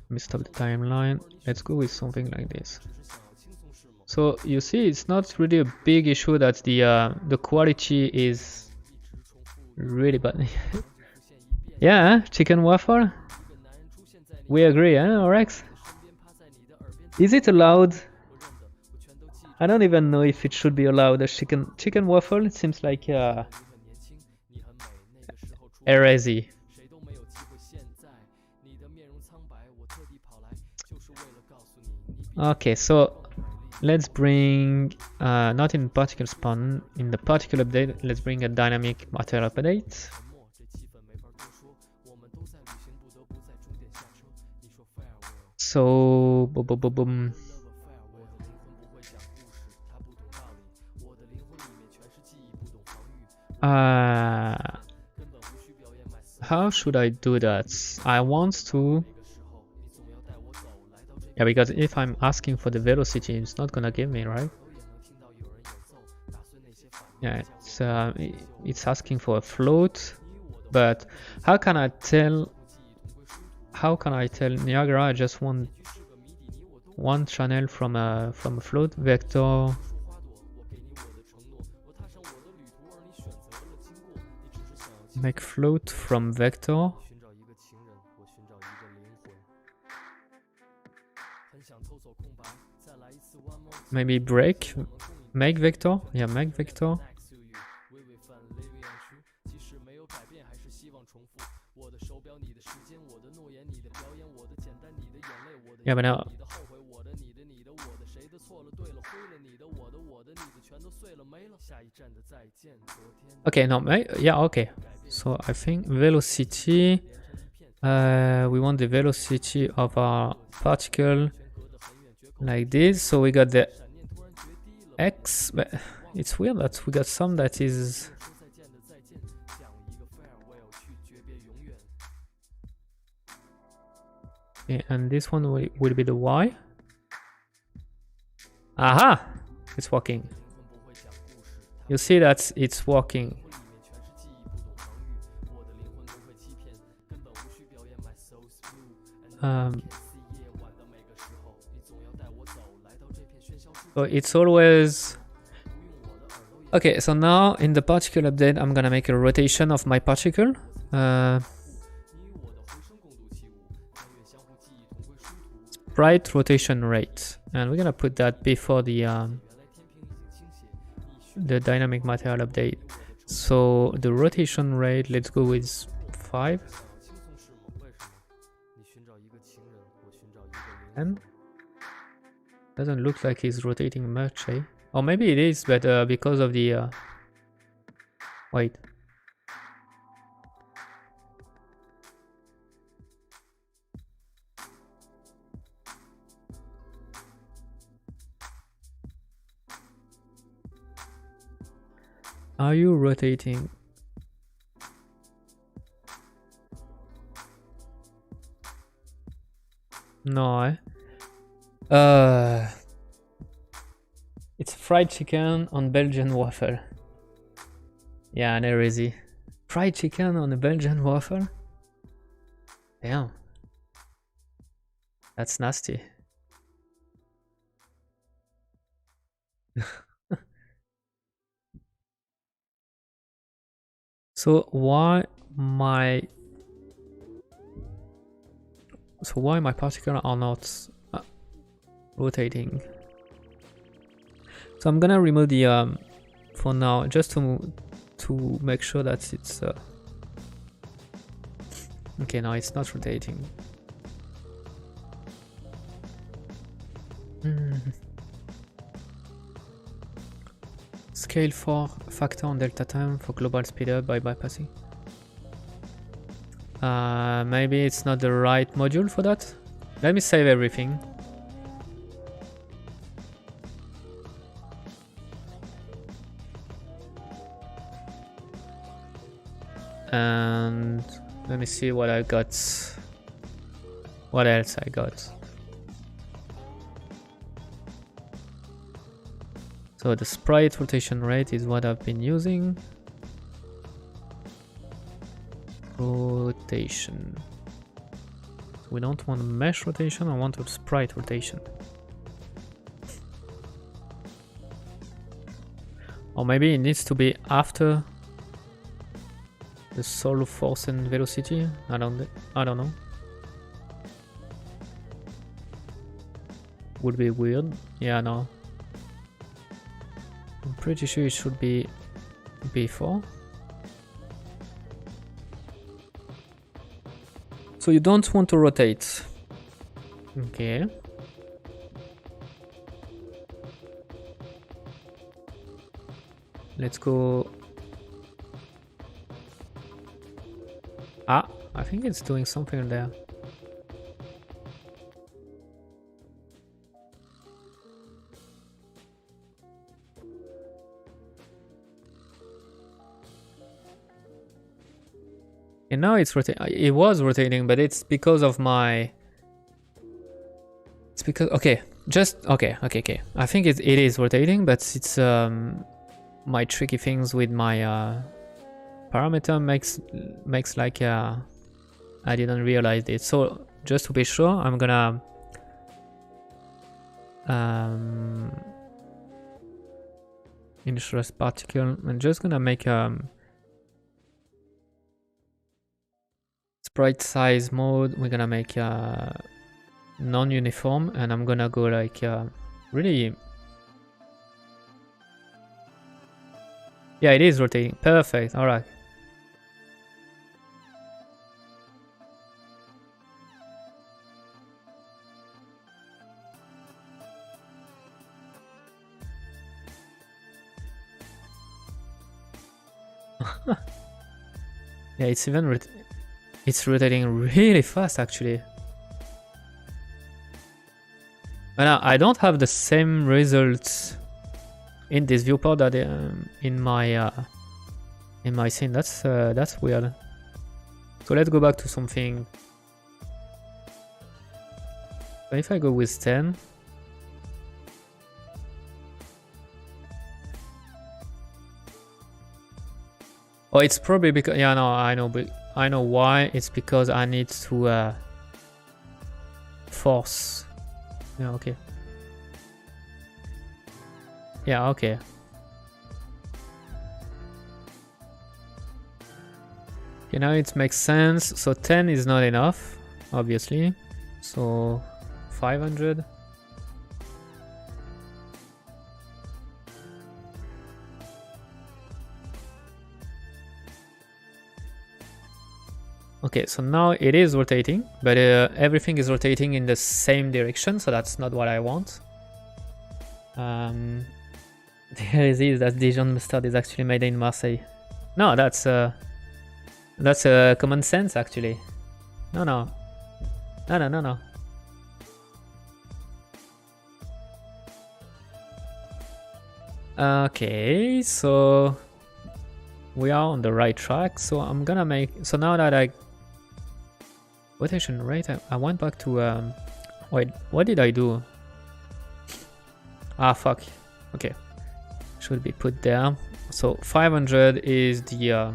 let me stop the timeline. Let's go with something like this. So you see, it's not really a big issue that the quality is really bad. Yeah, chicken waffle. We agree, eh, Orex? Is it allowed? I don't even know if it should be allowed. A chicken waffle. It seems like heresy. Okay, so let's bring not in particle spawn, in the particle update. Let's bring a dynamic material update. So boom. How should I do that? I want to, yeah, because if I'm asking for the velocity, it's not gonna give me, right? Yeah, it's asking for a float, but how can I tell Niagara I just want one channel from a float vector? Make float from vector. Maybe make vector. Yeah, make vector. Yeah, but now. Okay, no, yeah, okay. So I think velocity. We want the velocity of our particle like this. So we got the x, but it's weird that we got some that is. Okay, and this one will be the y. Aha! It's working. You see that it's working. So it's always okay. So now in the particle update, I'm gonna make a rotation of my particle. Sprite rotation rate, and we're gonna put that before the dynamic material update. So the rotation rate, let's go with 5. And Doesn't look like he's rotating much, eh? Or maybe it is, but because of the... Wait. Are you rotating? No, eh? It's fried chicken on Belgian waffle. Yeah, no easy. Fried chicken on a Belgian waffle? Damn. That's nasty. So why my particles are not rotating? So I'm gonna remove the for now, just to make sure that it's okay. No, it's not rotating. Scale 4 factor on delta time for global speedup by bypassing. Maybe it's not the right module for that. Let me save everything. And let me see what I got. What else I got? So the sprite rotation rate is what I've been using. Rotation. So we don't want mesh rotation, I want a sprite rotation. Or maybe it needs to be after the soul force and velocity. I don't know. Would be weird. Yeah, no. I'm pretty sure it should be before. So you don't want to rotate. Okay. Let's go. Ah, I think it's doing something there. And now it's rotating. It was rotating, but it's because of my... It's because... Okay, just... Okay. I think it is rotating, but it's... my tricky things with my parameter makes like... I didn't realize it. So, just to be sure, I'm gonna... interest particle. I'm just gonna make... sprite size mode, we're gonna make non-uniform, and I'm gonna go like really... Yeah, it is rotating. Perfect. All right. Yeah, it's even it's rotating really fast, actually. But now I don't have the same results in this viewport that in my scene. That's weird. So let's go back to something. So if I go with 10. Oh, it's probably because... Yeah, no, I know, but I know why. It's because I need to force. Yeah, okay. Yeah, okay. Okay, now it makes sense. So 10 is not enough, obviously. So 500. Okay, so now it is rotating, but everything is rotating in the same direction, so that's not what I want. There is this, that Dijon mustard is actually made in Marseille. No, that's common sense actually. No. Okay, so we are on the right track. So I'm gonna make, so now that I rotation rate, I went back to wait, what did I do? Ah, fuck. Okay, should be put there. So 500 is the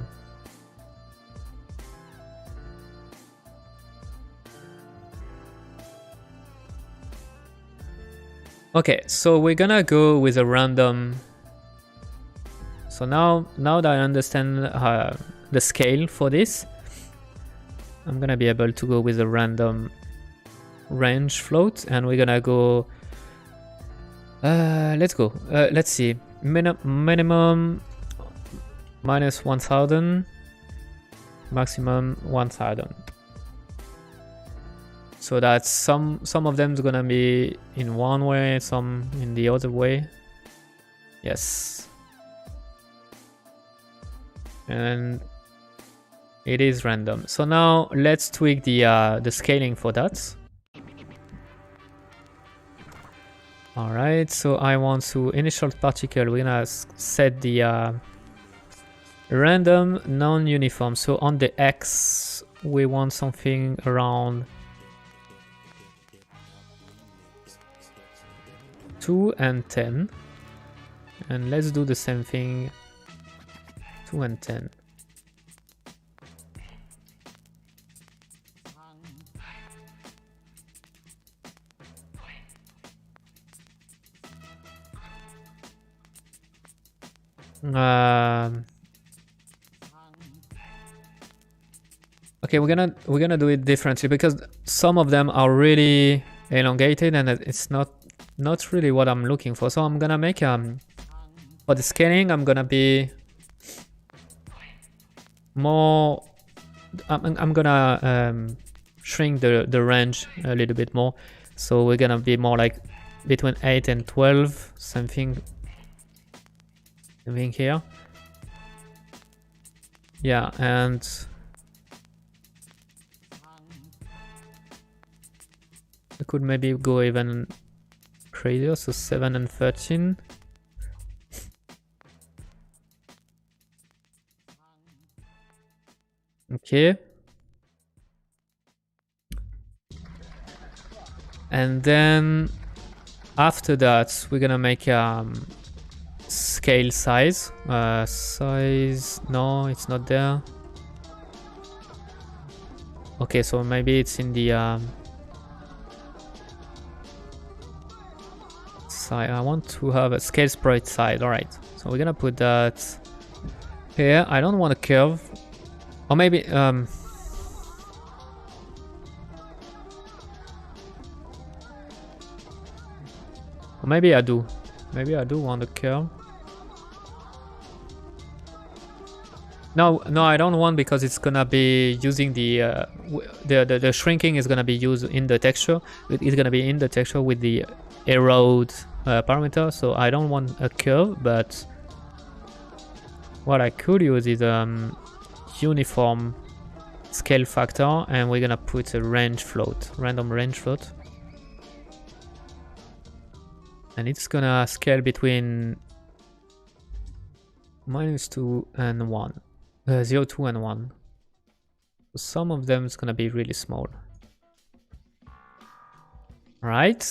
okay, so we're gonna go with a random. So now that I understand the scale for this, I'm gonna be able to go with a random range float, and we're gonna go. Let's go. Let's see. Minimum minus 1000, maximum 1000. So that's some of them is gonna be in one way, some in the other way. Yes. And it is random. So now let's tweak the scaling for that. All right, so I want to initial particle. We're gonna set the random non-uniform. So on the X, we want something around 2 and 10. And let's do the same thing. 2 and 10. Okay, we're gonna do it differently because some of them are really elongated and it's not really what I'm looking for. So I'm gonna make for the scaling, I'm gonna be more. I'm gonna shrink the range a little bit more. So we're gonna be more like between 8 and 12, something here. Yeah, and I could maybe go even crazier, so 7 and 13. Okay. And then after that, we're gonna make scale size. Size, no, it's not there. Okay, so maybe it's in the side. I want to have a scale sprite size. All right, so we're gonna put that here. I don't want a curve, or maybe or maybe I do. Maybe I do want a curve. No, I don't want, because it's gonna be using the shrinking is gonna be used in the texture. It's gonna be in the texture with the erode parameter. So I don't want a curve, but what I could use is uniform scale factor, and we're gonna put a range float, random range float. And it's gonna scale between -2 and 1. 0, 2 and 1. So some of them is gonna be really small. Right,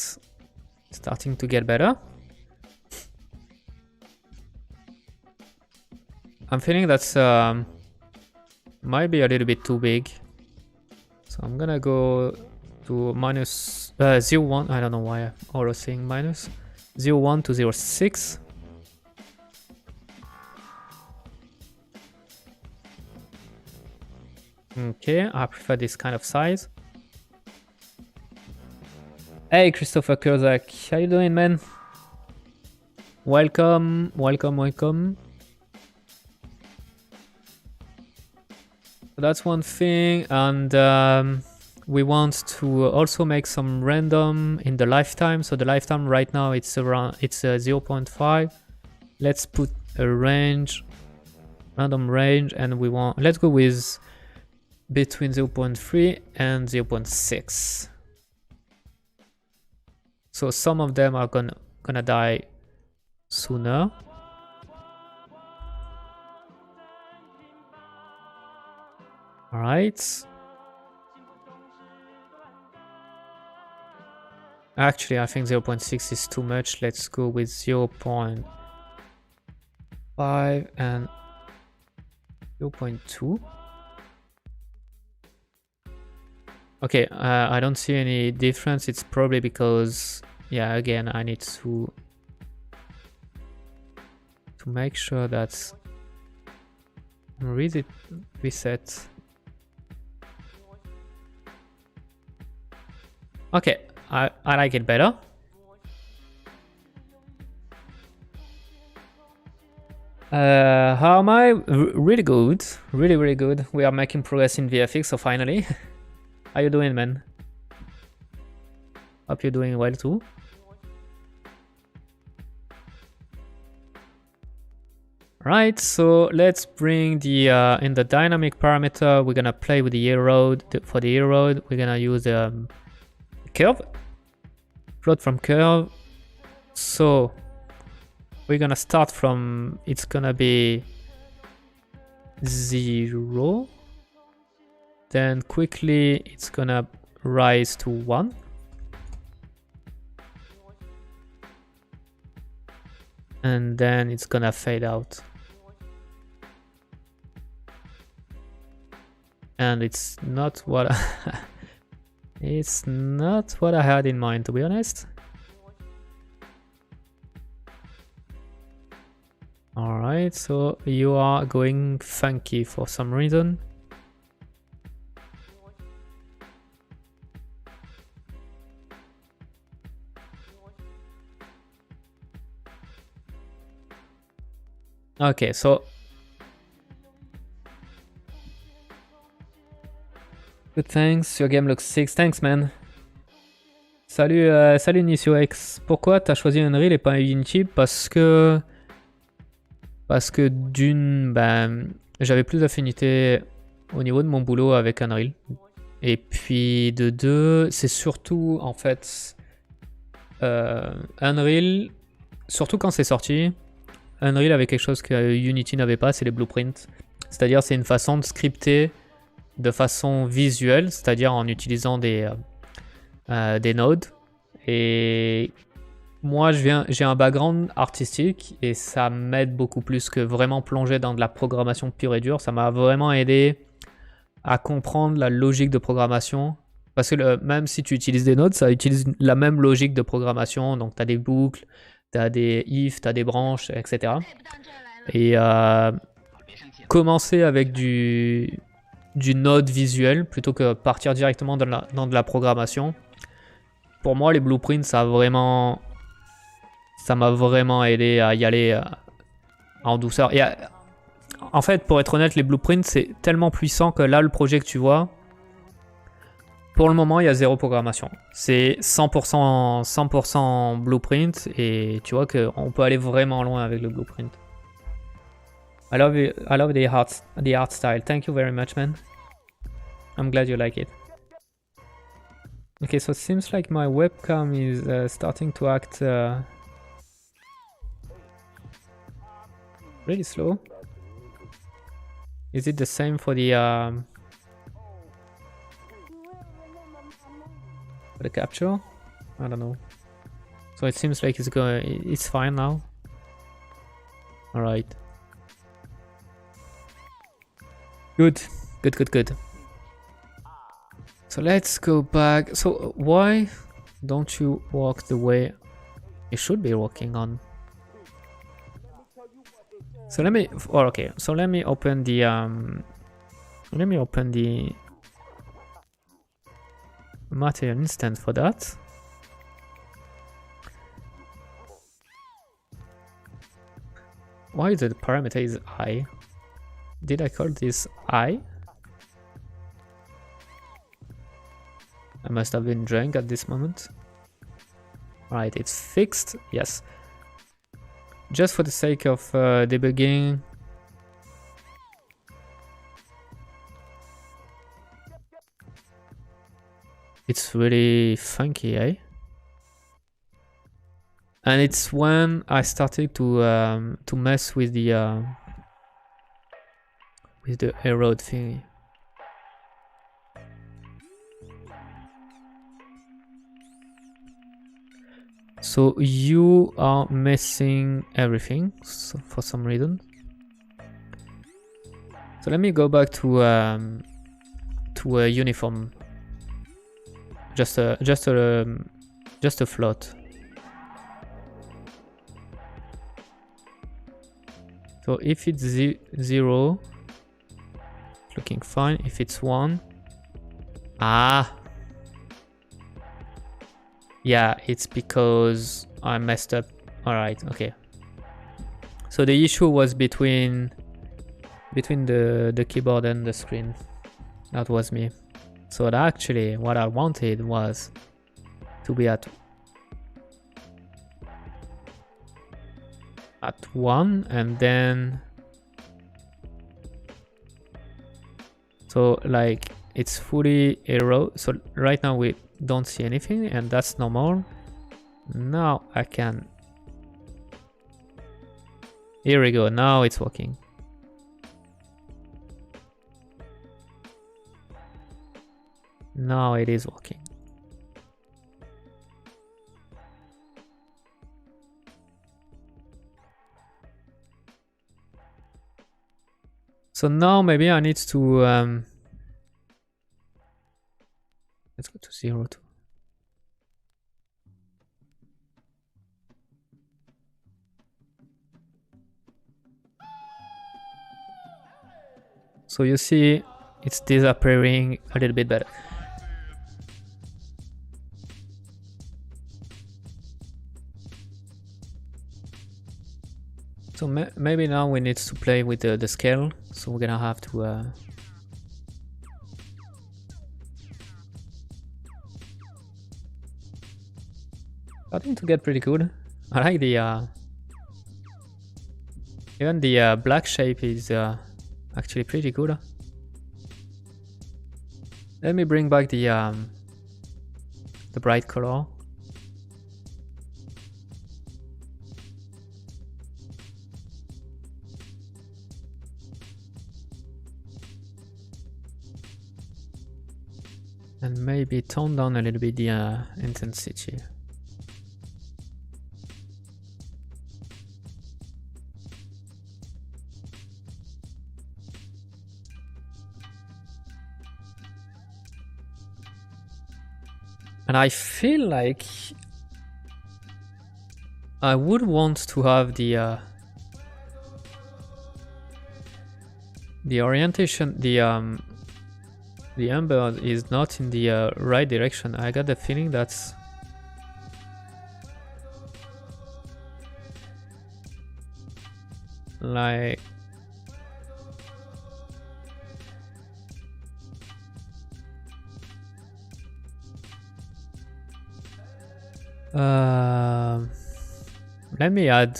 starting to get better. I'm feeling that's might be a little bit too big. So I'm gonna go to minus 0, 1. I don't know why I'm always saying minus. 0.1 to 0.6. Okay, I prefer this kind of size. Hey, Christopher Kurzak, how you doing, man? Welcome. So that's one thing, and we want to also make some random in the lifetime. So the lifetime right now it's 0.5. Let's put a range, random range, and let's go with between 0.3 and 0.6. So some of them are gonna die sooner. All right. Actually, I think 0.6 is too much. Let's go with 0.5 and 0.2. Okay, I don't see any difference. It's probably because, yeah, again, I need to make sure that reset. Okay, I like it better. How am I? Really good. Really good. We are making progress in VFX, so finally. How you doing, man? Hope you're doing well too. Right, so let's bring the in the dynamic parameter, we're gonna play with the road. For the road, we're gonna use curve, float from curve. So we're gonna start from, it's gonna be 0. Then quickly it's gonna rise to 1. And then it's gonna fade out. And it's not what it's not what I had in mind, to be honest. Alright, so you are going funky for some reason. Okay, so good, thanks. Your game looks sick. Thanks, man. Salut, salut NisioX. Pourquoi t'as choisi Unreal et pas Unity? Parce que d'une, ben, j'avais plus d'affinité au niveau de mon boulot avec Unreal. Et puis de deux, c'est surtout en fait Unreal, surtout quand c'est sorti. Unreal avait quelque chose que Unity n'avait pas, c'est les blueprints. C'est-à-dire c'est une façon de scripter de façon visuelle, c'est-à-dire en utilisant des nodes. Et moi j'ai un background artistique et ça m'aide beaucoup plus que vraiment plonger dans de la programmation pure et dure. Ça m'a vraiment aidé à comprendre la logique de programmation. Parce que même si tu utilises des nodes, ça utilise la même logique de programmation. Donc tu as des boucles, t'as des if, t'as des branches, etc. Et commencer avec du node visuel plutôt que partir directement dans de la programmation. Pour moi, les blueprints, ça m'a vraiment aidé à y aller en douceur. Et en fait, pour être honnête, les blueprints, c'est tellement puissant que là, le projet que tu vois, pour le moment, il y a 0 programmation. C'est 100% blueprint et tu vois qu'on peut aller vraiment loin avec le blueprint. I love the art style. Thank you very much, man. I'm glad you like it. Okay, so it seems like my webcam is starting to act really slow. Is it the same for the capture? I don't know. So it seems like it's fine now. All right. Good. So let's go back. So why don't you walk the way you should be walking on? So let me. Oh, okay. So let me open the. Let me open the material instance for that. Why the parameter is I? Did I call this I? I must have been drunk at this moment. Alright, it's fixed. Yes. Just for the sake of debugging. It's really funky, eh? And it's when I started to mess with the erode thingy. So you are missing everything for some reason. So let me go back to a uniform. Just a float. So if it's 0, it's looking fine. If it's 1, yeah, it's because I messed up. All right, okay. So the issue was between the keyboard and the screen. That was me. So actually, what I wanted was to be at 1, and then so like it's fully erode. So right now we don't see anything, and that's normal. Now I can. Here we go. Now it's working. Now it is working. So now maybe I need to let's go to 0 too. So you see it's disappearing a little bit better. So maybe now we need to play with the scale. So we're gonna have to starting to get pretty good. I like the even the black shape is actually pretty good. Let me bring back the bright color. And maybe tone down a little bit the intensity. And I feel like I would want to have the orientation, the amber is not in the right direction. I got the feeling that's like let me add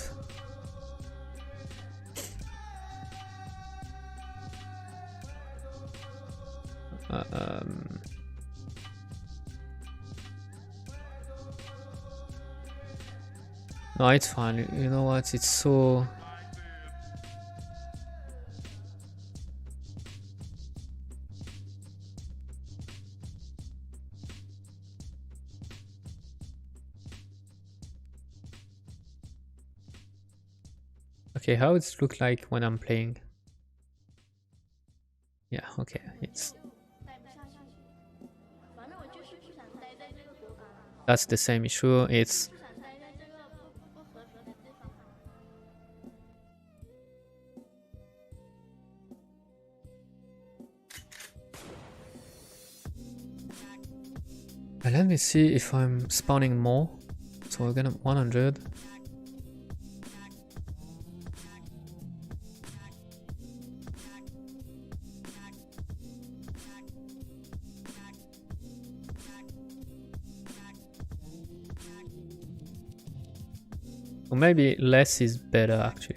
no, it's fine. You know what? It's so okay. How it's look like when I'm playing? Yeah. Okay. It's that's the same issue. It's let me see if I'm spawning more. So we're gonna 100. Or maybe less is better actually.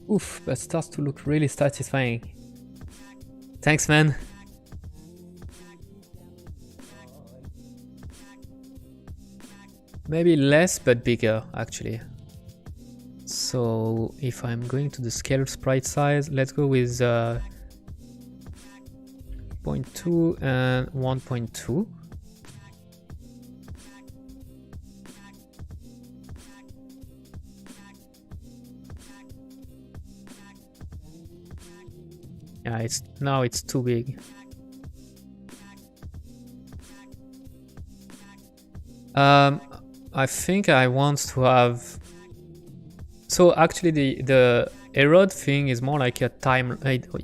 Oof, that starts to look really satisfying. Thanks, man. Maybe less but bigger actually. So if I'm going to the scale sprite size, let's go with 0.2 and 1.2. Yeah, it's too big. I think I want to have. So actually, the erode thing is more like a time.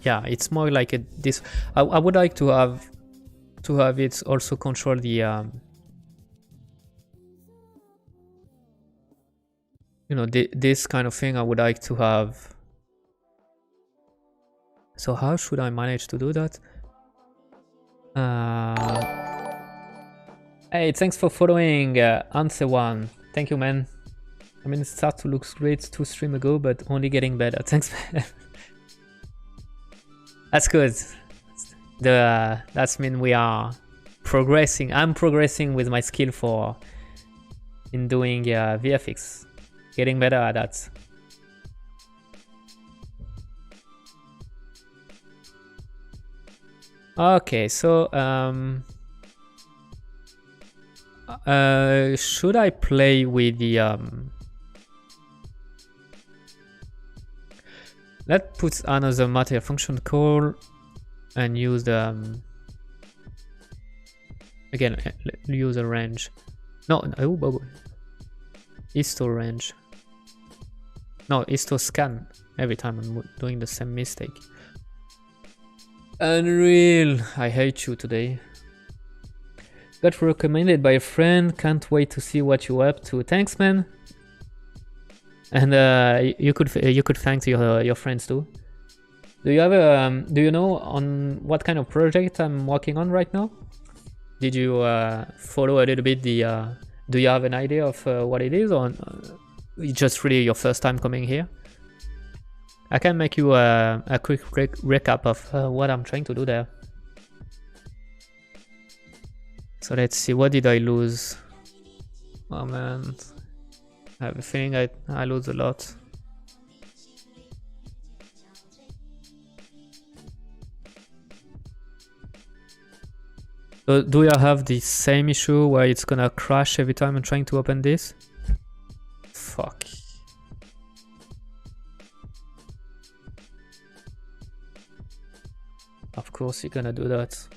Yeah, it's more like a this. I would like to have it also control the you know, this kind of thing. I would like to have. So how should I manage to do that? Hey, thanks for following, Answer One. Thank you, man. I mean, it started to look great 2 streams ago, but only getting better. Thanks, man. That's good. That's mean we are progressing. I'm progressing with my skill in doing VFX. Getting better at that. Okay, so should I play with the let's put another material function call and use the again use a range. No, histo range. No, histo scan. Every time I'm doing the same mistake. Unreal, I hate you today. Got recommended by a friend, can't wait to see what you're up to. Thanks, man. And you could thank your friends too. Do you have do you know on what kind of project I'm working on right now? Did you follow a little bit the do you have an idea of what it is, or just really your first time coming here? I can make you a quick recap of what I'm trying to do there. So let's see, what did I lose? Oh man, I have a feeling I lose a lot. So do you have the same issue where it's gonna crash every time I'm trying to open this? Fuck. Of course you're gonna do that.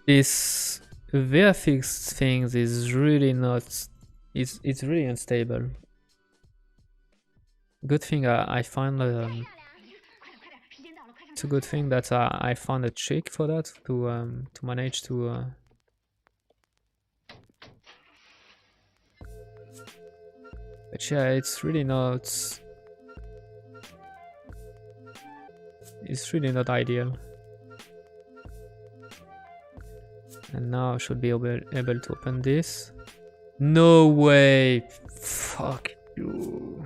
This VFX thing is really not. It's really unstable. Good thing I found. It's a good thing that I found a trick for that to manage to. But yeah, it's really not. It's really not ideal. And now I should be able to open this. No way! Fuck you.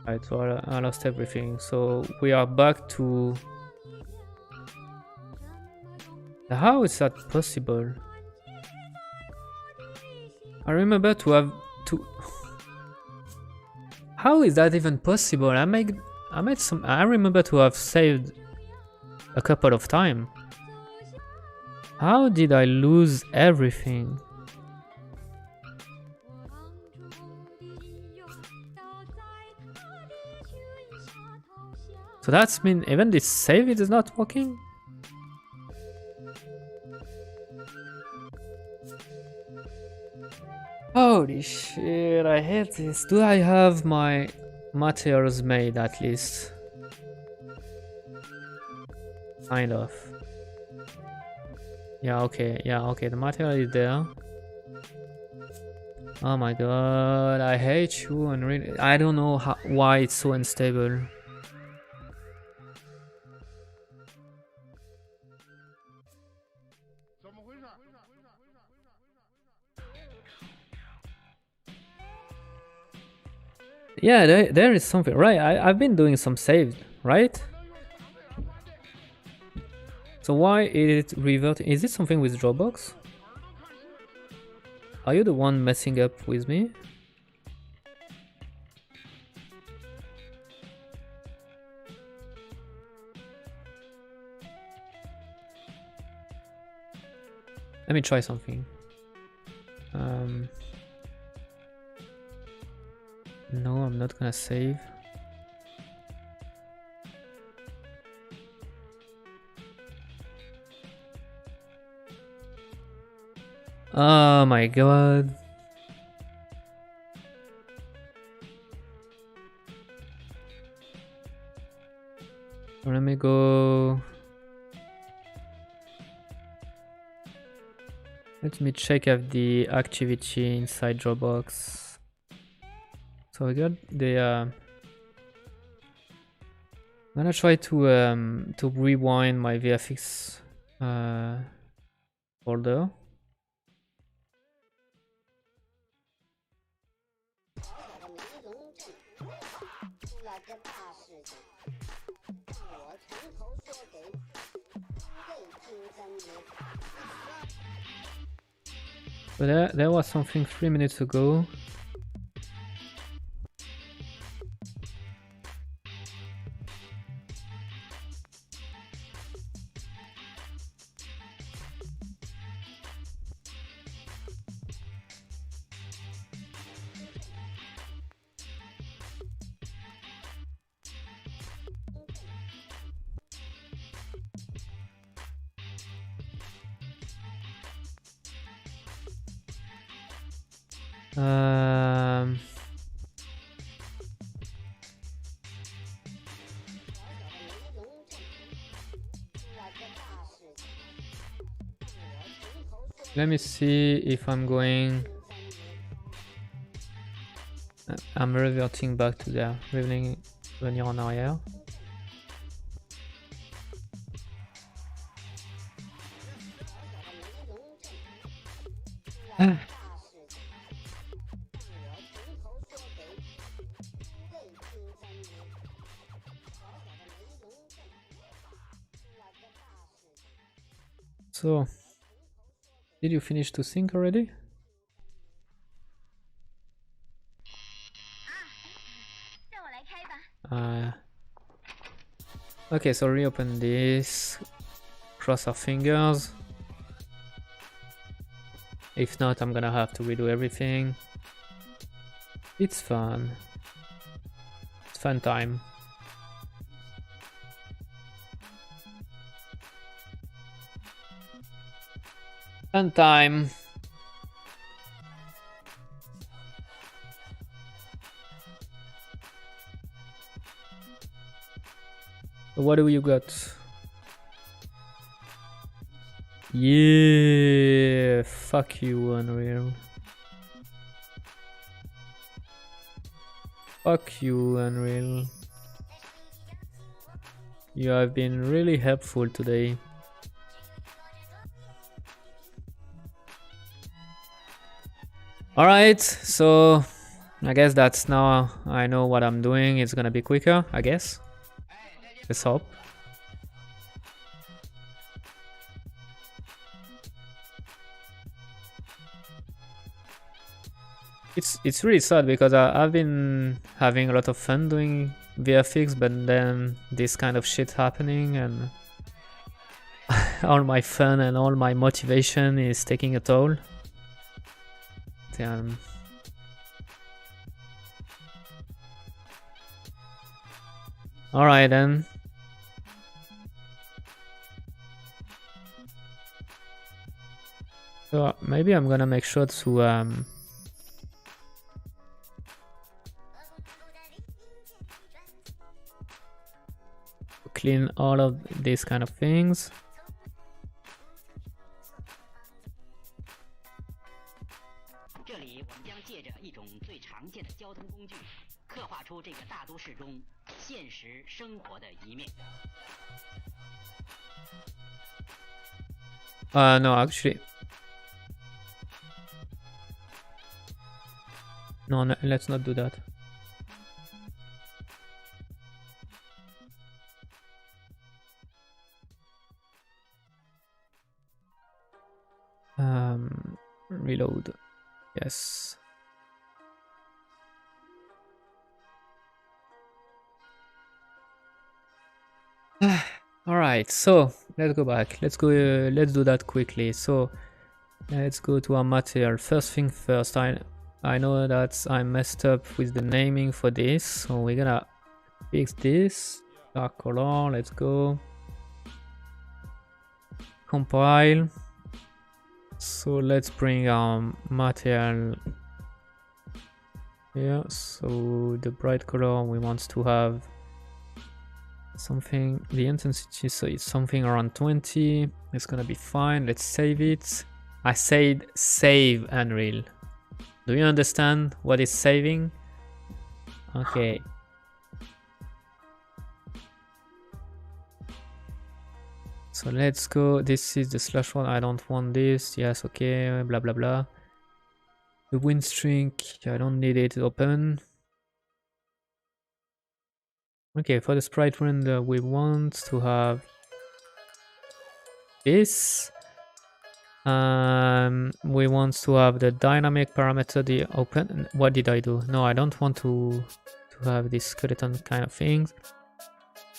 Alright, so I lost everything. So we are back to. How is that possible? I remember to have to. How is that even possible? I made some. I remember to have saved a couple of times. How did I lose everything? So that's mean even this save it is not working? Holy shit, I hate this. Do I have my materials made at least? Kind of. Yeah, okay, the material is there. Oh my god, I hate you and really I don't know why it's so unstable. Yeah, there is something, right? I've been doing some saves, right? So why is it reverting? Is it something with Dropbox? Are you the one messing up with me? Let me try something. No, I'm not gonna save. Oh my god. Let me go. Let me check if the activity inside Dropbox. So I got the. I'm gonna try to rewind my VFX folder. But there was something 3 minutes ago. Let me see if I'm going. I'm reverting back to there. Revenir en arrière. So, did you finish to sync already? Okay, so reopen this. Cross our fingers. If not, I'm gonna have to redo everything. It's fun. It's fun time. Fun time. What do you got? Yeah, fuck you, Unreal. Fuck you, Unreal. You have been really helpful today. Alright, so I guess that's now I know what I'm doing. It's gonna be quicker, I guess. Let's hope. It's really sad because I've been having a lot of fun doing VFX, but then this kind of shit happening and all my fun and all my motivation is taking a toll. Damn. Alright then. So maybe I'm gonna make sure to clean all of these kind of things. No, actually. No, no, let's not do that. Reload. Yes. All right, so let's go back. Let's go. Let's do that quickly. So let's go to our material. First thing first. I know that I messed up with the naming for this, so we're gonna fix this. Dark color. Let's go. Compile. So let's bring our material here. So the bright color we want to have something, the intensity, so it's something around 20. It's gonna be fine. Let's save it. I said save Unreal. Do you understand what is saving? Okay. So let's go. This is the /1. I don't want this. Yes, okay, blah blah blah. The wind streak, I don't need it open. Okay, for the sprite render, we want to have this. We want to have the dynamic parameter, the open. What did I do? No, I don't want to have this skeleton kind of things.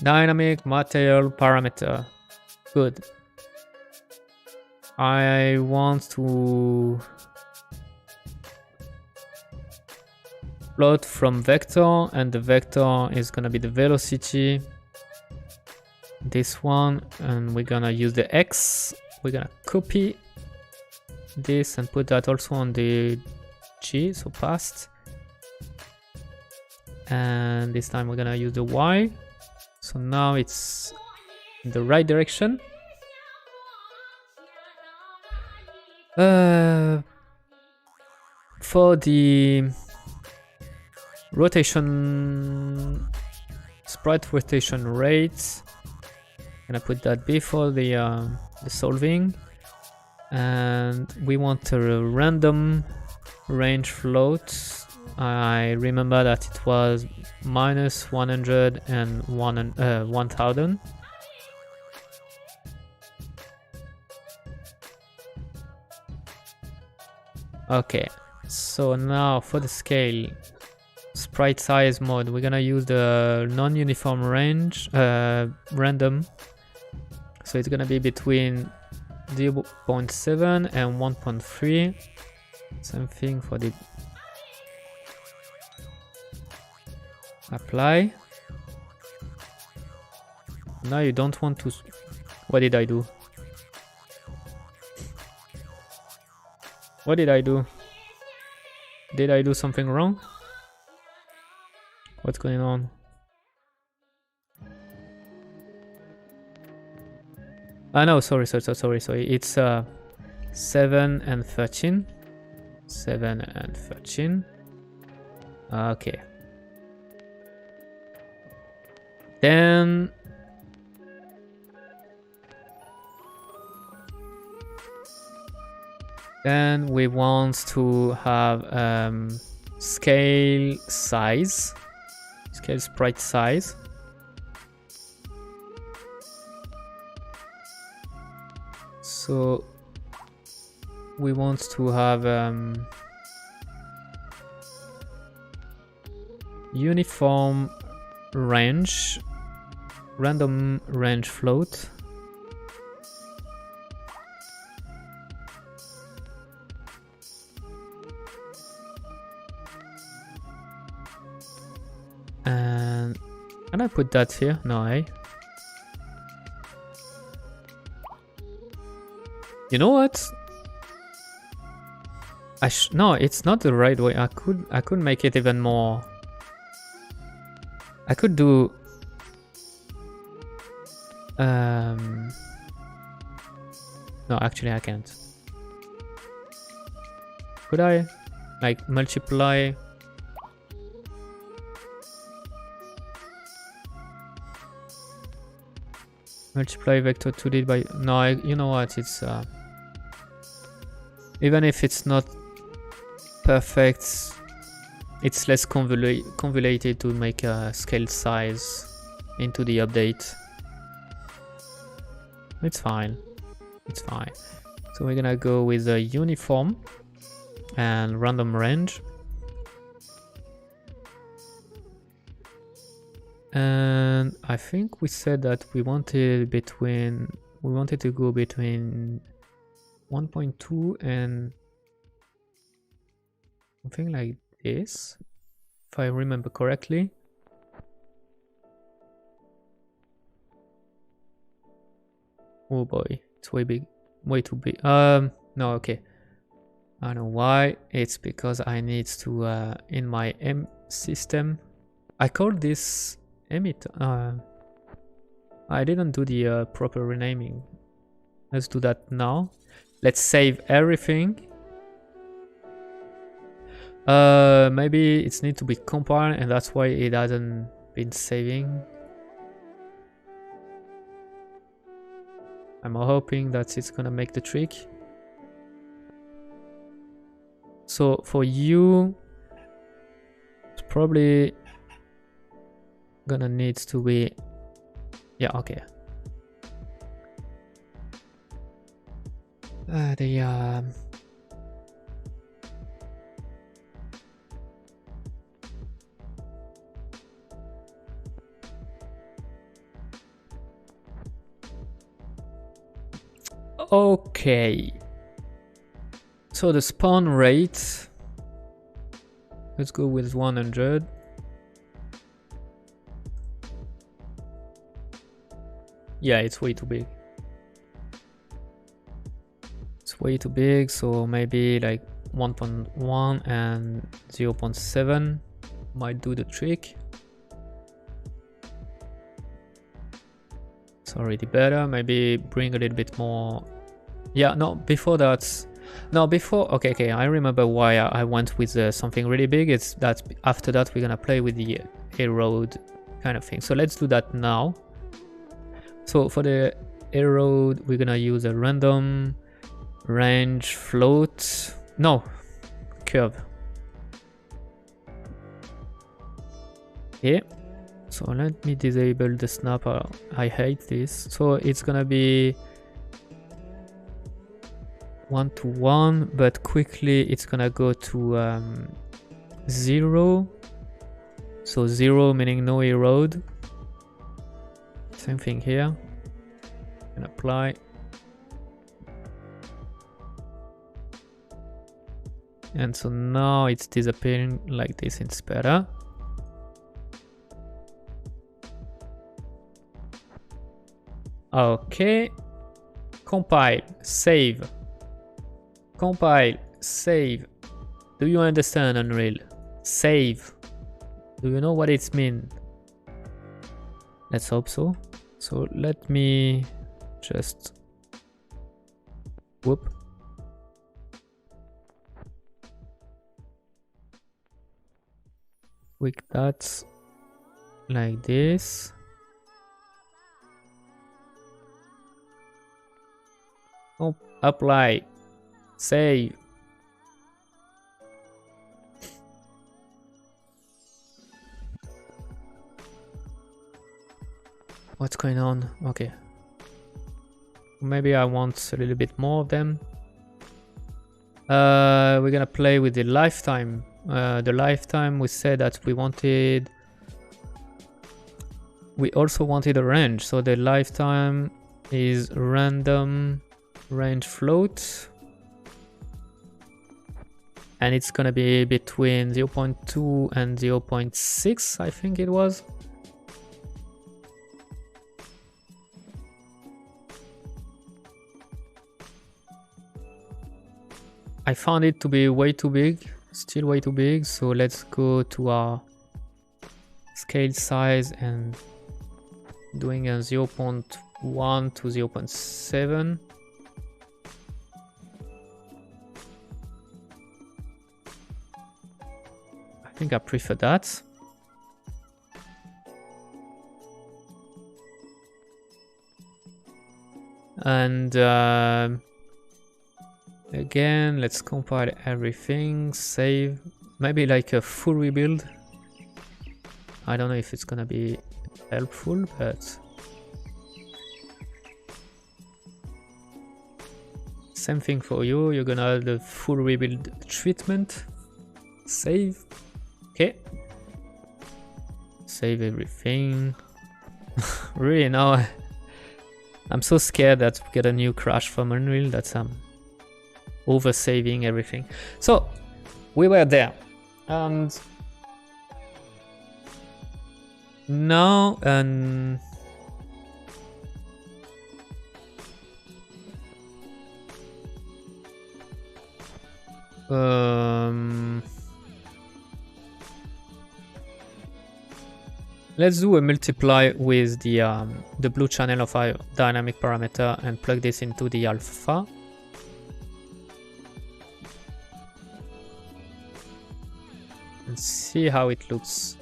Dynamic material parameter. Good. I want to plot from vector, and the vector is gonna be the velocity, this one, and we're gonna use the X. We're gonna copy this and put that also on the G, so past, and this time we're gonna use the Y, so now it's in the right direction. For the rotation, sprite rotation rate, I'm gonna put that before the solving, and we want a random range float. I remember that it was -100 and 1000. Okay, so now for the scale, sprite size mode, we're gonna use the non-uniform range, random. So it's gonna be between 0.7 and 1.3. Same thing for the apply. Now you don't want to. What did I do? What did I do? Did I do something wrong? What's going on? Ah no, sorry. It's 7 and 13. 7 and 13. Okay. Then we want to have scale size, scale sprite size. So we want to have uniform range, random range float. And can I put that here? No, You know what? No, it's not the right way. I could make it even more. I could do No, actually I can't. Could I like multiply? Multiply vector 2D by... No, you know what, it's... even if it's not perfect, it's less convoluted to make a scale size into the update. It's fine. It's fine. So we're gonna go with a uniform and random range. And I think we said that we wanted to go between 1.2 and something like this, if I remember correctly. Oh boy, it's way big, way too big. No, okay. I don't know why. It's because I need to in my M system. I called this emit. I didn't do the proper renaming. Let's do that now. Let's save everything. Maybe it's need to be compiled, and that's why it hasn't been saving. I'm hoping that it's gonna make the trick. So for you, it's probably gonna need to be, yeah, okay. Okay, so the spawn rate, let's go with 100. Yeah, it's way too big. It's way too big, so maybe like 1.1 and 0.7 might do the trick. It's already better. Maybe bring a little bit more. Yeah, no, before that. No, before. Okay, I remember why I went with something really big. It's that after that we're gonna play with the EROAD kind of thing. So let's do that now. So for the EROAD, we're gonna use a random range float. No, curve. Yeah. So let me disable the snapper. I hate this. So it's gonna be 1:1, but quickly it's gonna go to 0. So 0 meaning no erode. Same thing here. And apply. And so now it's disappearing like this. It's better. Okay. Compile, save. Compile, save. Do you understand, Unreal? Save. Do you know what it means? Let's hope so. So let me just whoop. Quick that like this. Oh, apply, save. What's going on? Okay. Maybe I want a little bit more of them. We're gonna play with the lifetime. The lifetime, we said that we also wanted a range. So the lifetime is random range float. And it's gonna be between 0.2 and 0.6, I think it was. I found it to be way too big, still way too big, so let's go to our scale size and doing a 0.1 1 to 0.7. I think I prefer that. And again, let's compile everything, save, maybe like a full rebuild. I don't know if it's gonna be helpful, but same thing for you. You're gonna have the full rebuild treatment. Save. Okay. Save everything. Really now I'm so scared that we get a new crash from Unreal that I'm over saving everything. So we were there, and now let's do a multiply with the blue channel of our dynamic parameter and plug this into the alpha. And see how it looks.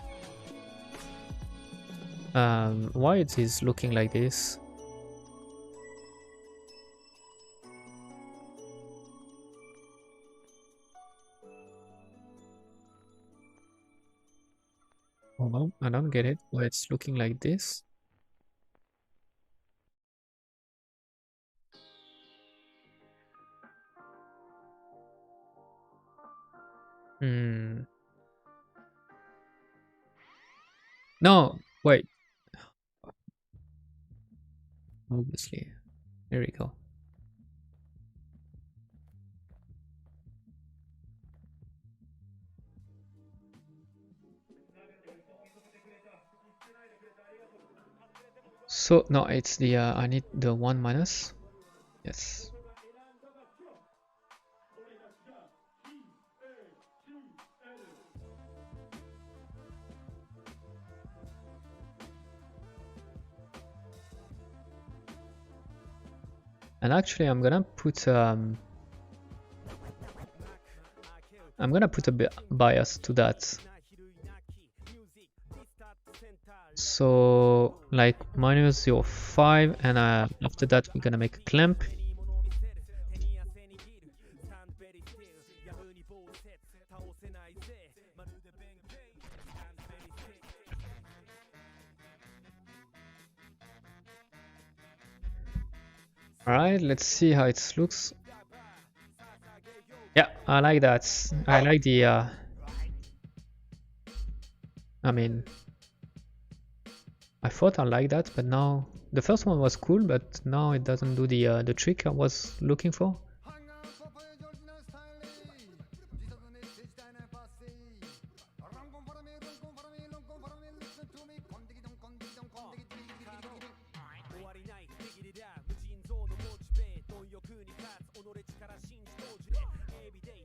Why it is looking like this? Oh, well, I don't get it. Why it's looking like this? No, wait. Obviously. There we go. So no, it's the I need the 1 minus. Yes. And actually I'm gonna put a bias to that. So like minus 0.5, and after that we're gonna make a clamp. Alright, let's see how it looks. Yeah, I like that. I like the I mean, I thought I liked that, but now the first one was cool, but now it doesn't do the trick I was looking for.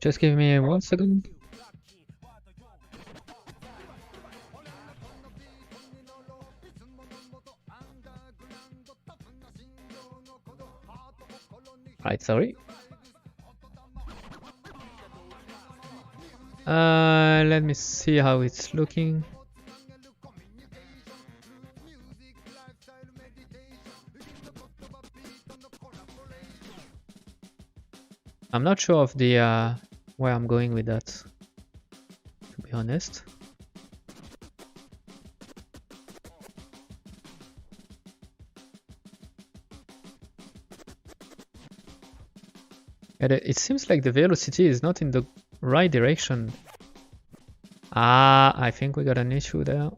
Just give me 1 second. Right, sorry. Let me see how it's looking. I'm not sure of the where I'm going with that, to be honest. It seems like the velocity is not in the right direction. I think we got an issue there.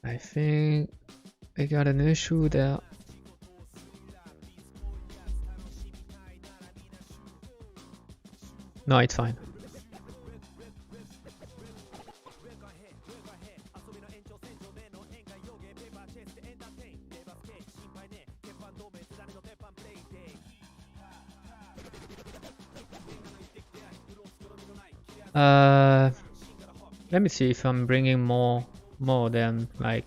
I think we got an issue there. No, it's fine. Let me see if I'm bringing more than like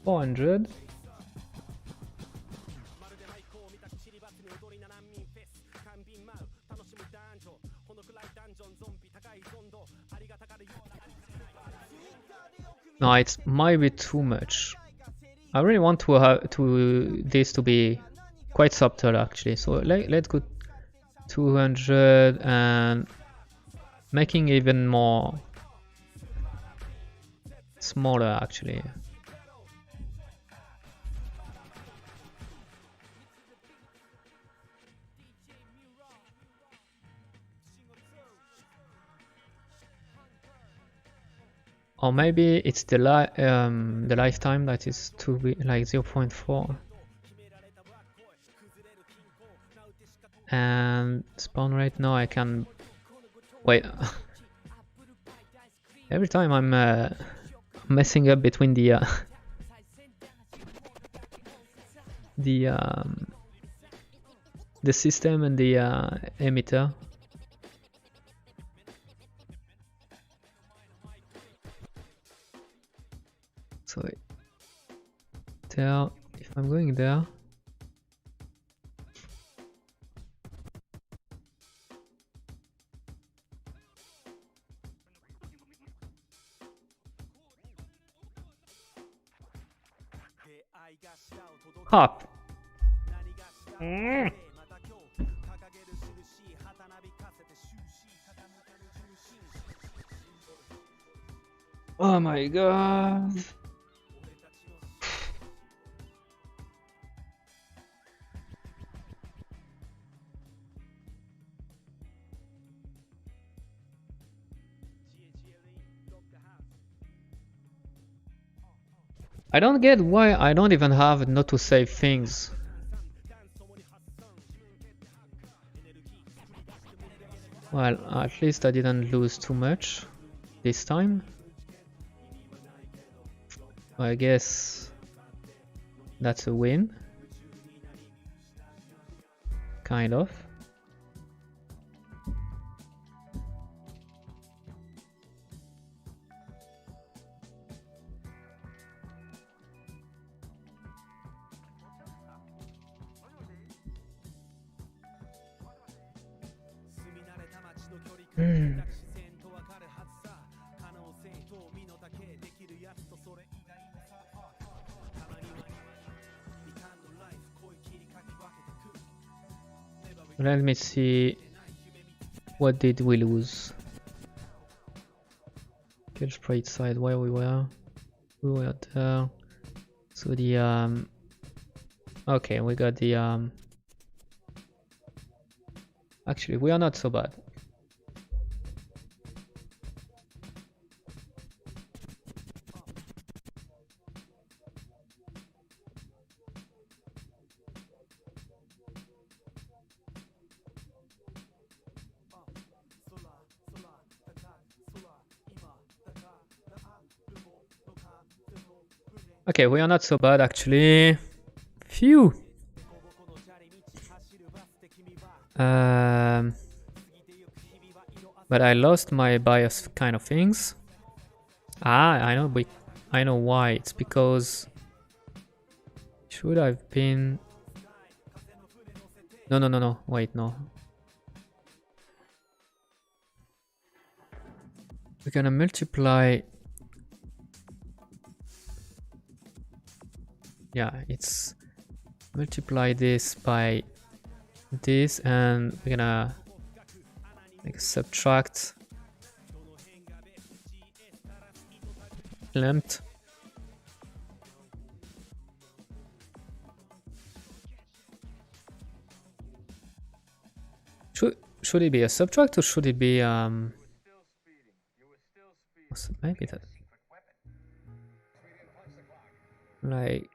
400. No, it might be too much. I really want to have this to be quite subtle actually. So let's go 200 and making even more smaller actually. Or maybe it's the lifetime that is too big, like 0.4. And spawn rate, no, I can wait. Every time I'm messing up between the system and the emitter. So there, if I'm going there, hop. Oh my god. I don't get why I don't even have not to save things. Well, at least I didn't lose too much this time. I guess that's a win. Kind of. Let me see, what did we lose? Kill sprite side, where we were there. So the okay, we got the actually we are not so bad. Okay, we are not so bad actually. Phew. But I lost my bias kind of things. I know why. It's because should have been. No. Wait, no. We're gonna multiply. Yeah, it's multiply this by this, and we're gonna like subtract length. Should it be a subtract or should it be maybe that like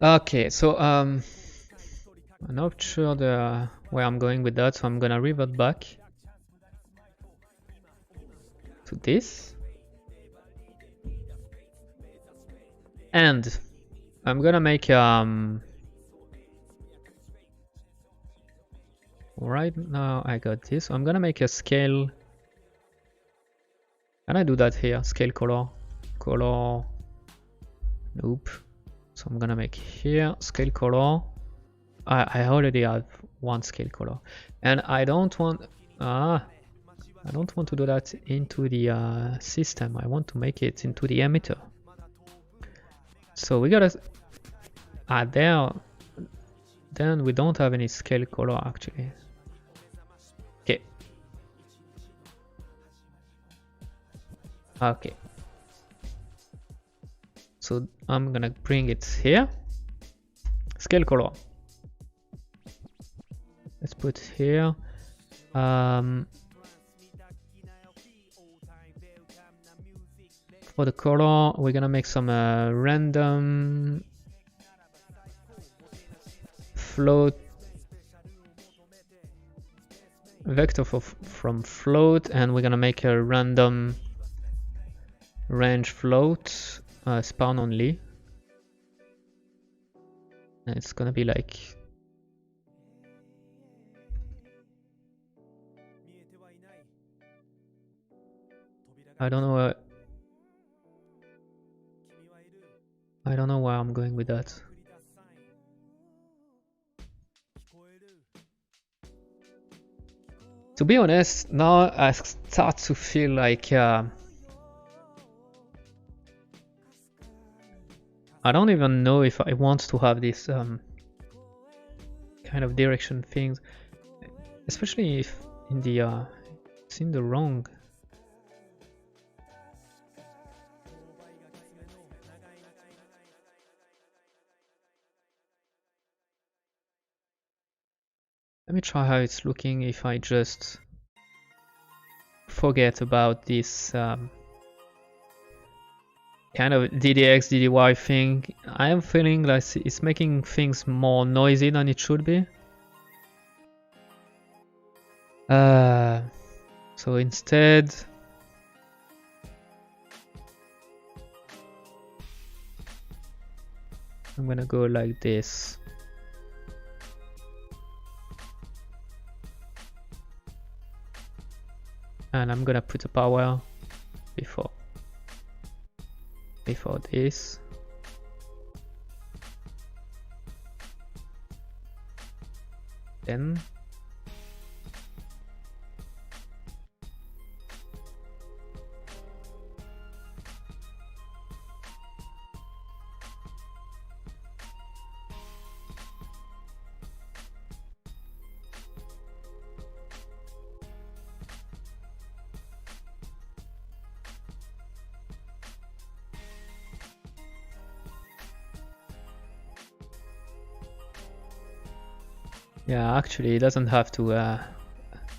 Okay, so I'm not sure where I'm going with that, so I'm gonna revert back to this. And I'm gonna make right now I got this. So I'm gonna make a scale. Can I do that here? Scale color. Nope. So I'm gonna make here scale color. I already have one scale color, and I don't want to do that into the system. I want to make it into the emitter. So we gotta there. Then we don't have any scale color actually. Okay. Okay. So I'm gonna bring it here. Scale color. Let's put here. For the color, we're gonna make some random float vector from float, and we're gonna make a random range float spawn only, and it's gonna be like I don't know where I'm going with that. To be honest, now I start to feel like I don't even know if I want to have this kind of direction things, especially if in the it's in the wrong. Let me try how it's looking if I just forget about this kind of DDX, DDY thing. I am feeling like it's making things more noisy than it should be. So instead, I'm gonna go like this. And I'm gonna put a power before this. Then yeah, actually, it doesn't have to.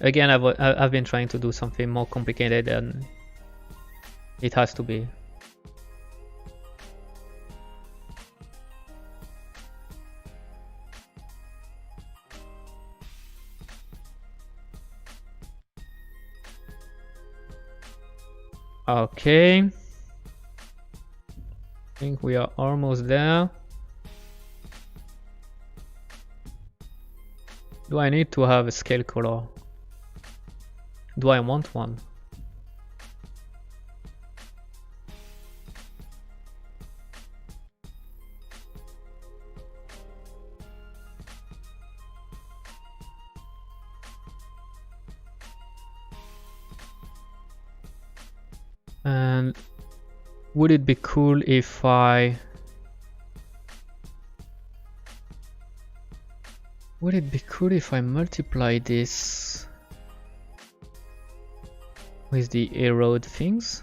Again, I've been trying to do something more complicated than it has to be. Okay, I think we are almost there. Do I need to have a scale color? Do I want one? And would it be cool if I multiply this with the erode things?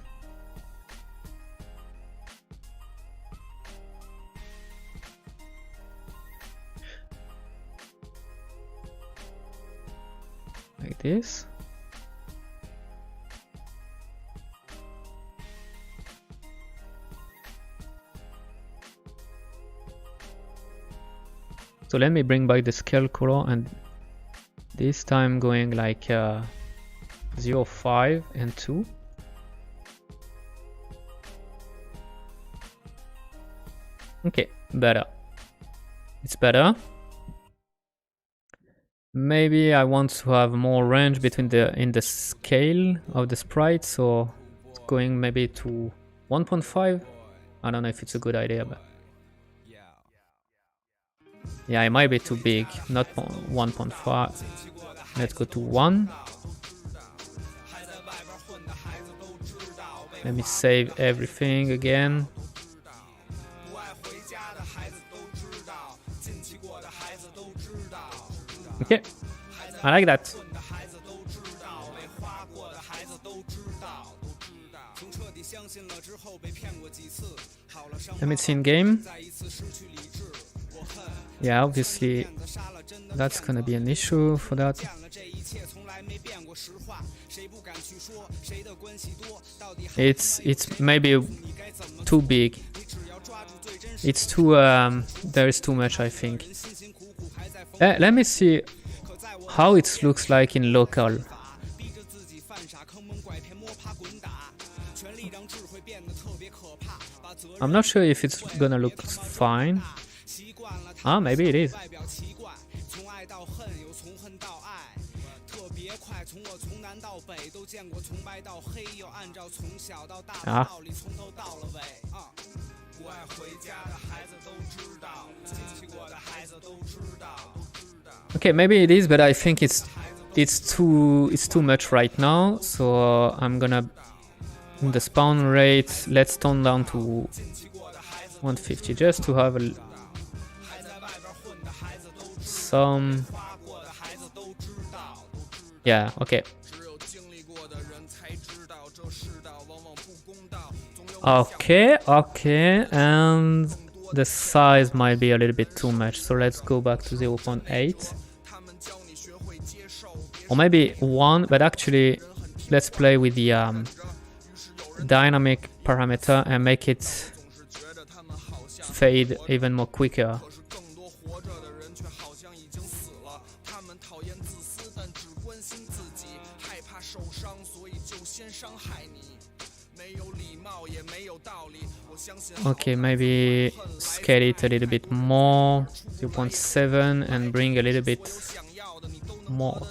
Like this? So let me bring back the scale color, and this time going like 0, 5 and 2. Okay, better. It's better. Maybe I want to have more range between in the scale of the sprite, so it's going maybe to 1.5. I don't know if it's a good idea, but yeah, it might be too big. Not 1.5. Let's go to 1. Let me save everything again. Okay, I like that. Let me see in game. Yeah, obviously that's gonna be an issue for that. It's maybe too big. It's too there is too much, I think. Let me see how it looks like in local. I'm not sure if it's gonna look fine. Ah, maybe it is. Ah. Okay, maybe it is, but I think it's too much right now. So I'm gonna the spawn rate. Let's tone down to 150 just to have some. Yeah. Okay. Okay, and the size might be a little bit too much, so let's go back to 0.8 or maybe 1, but actually let's play with the dynamic parameter and make it fade even more quicker. Okay, maybe scale it a little bit more, 0.7, and bring a little bit more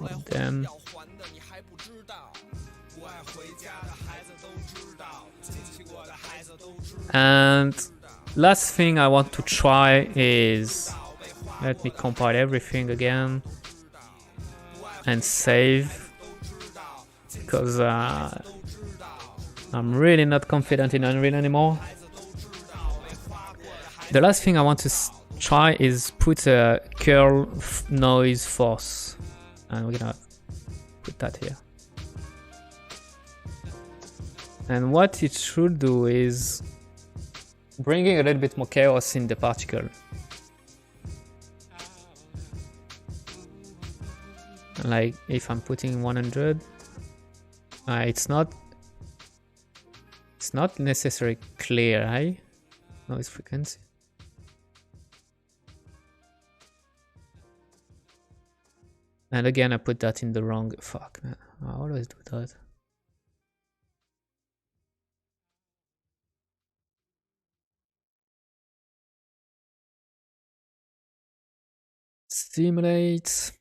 of them. And last thing I want to try is, let me compile everything again and save, because I'm really not confident in Unreal anymore. The last thing I want to try is put a curl noise force, and we're gonna put that here. And what it should do is bringing a little bit more chaos in the particle. Like if I'm putting 100, it's not necessarily clear, right? Noise frequency. And again, I put that in the wrong. Fuck, man. I always do that. Simulate.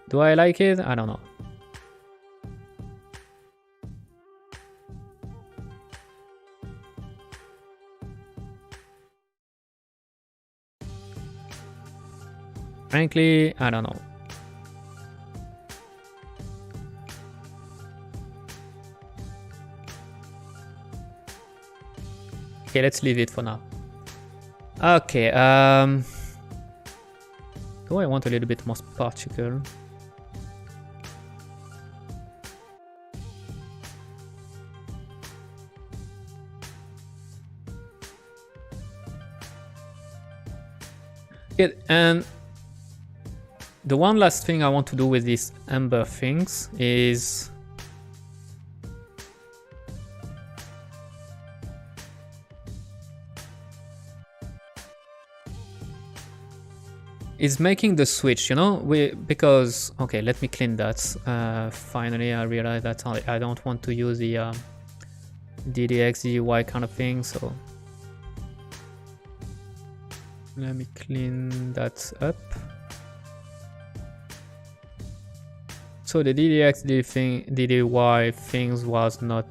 Do I like it? I don't know. Frankly, I don't know. Okay, let's leave it for now. Okay, do I want a little bit more particle? Okay, and the one last thing I want to do with these amber things is is making the switch, you know, because okay, let me clean that. Finally I realized that I don't want to use the DDX DDY kind of thing, so let me clean that up. So the DDX DDY things was not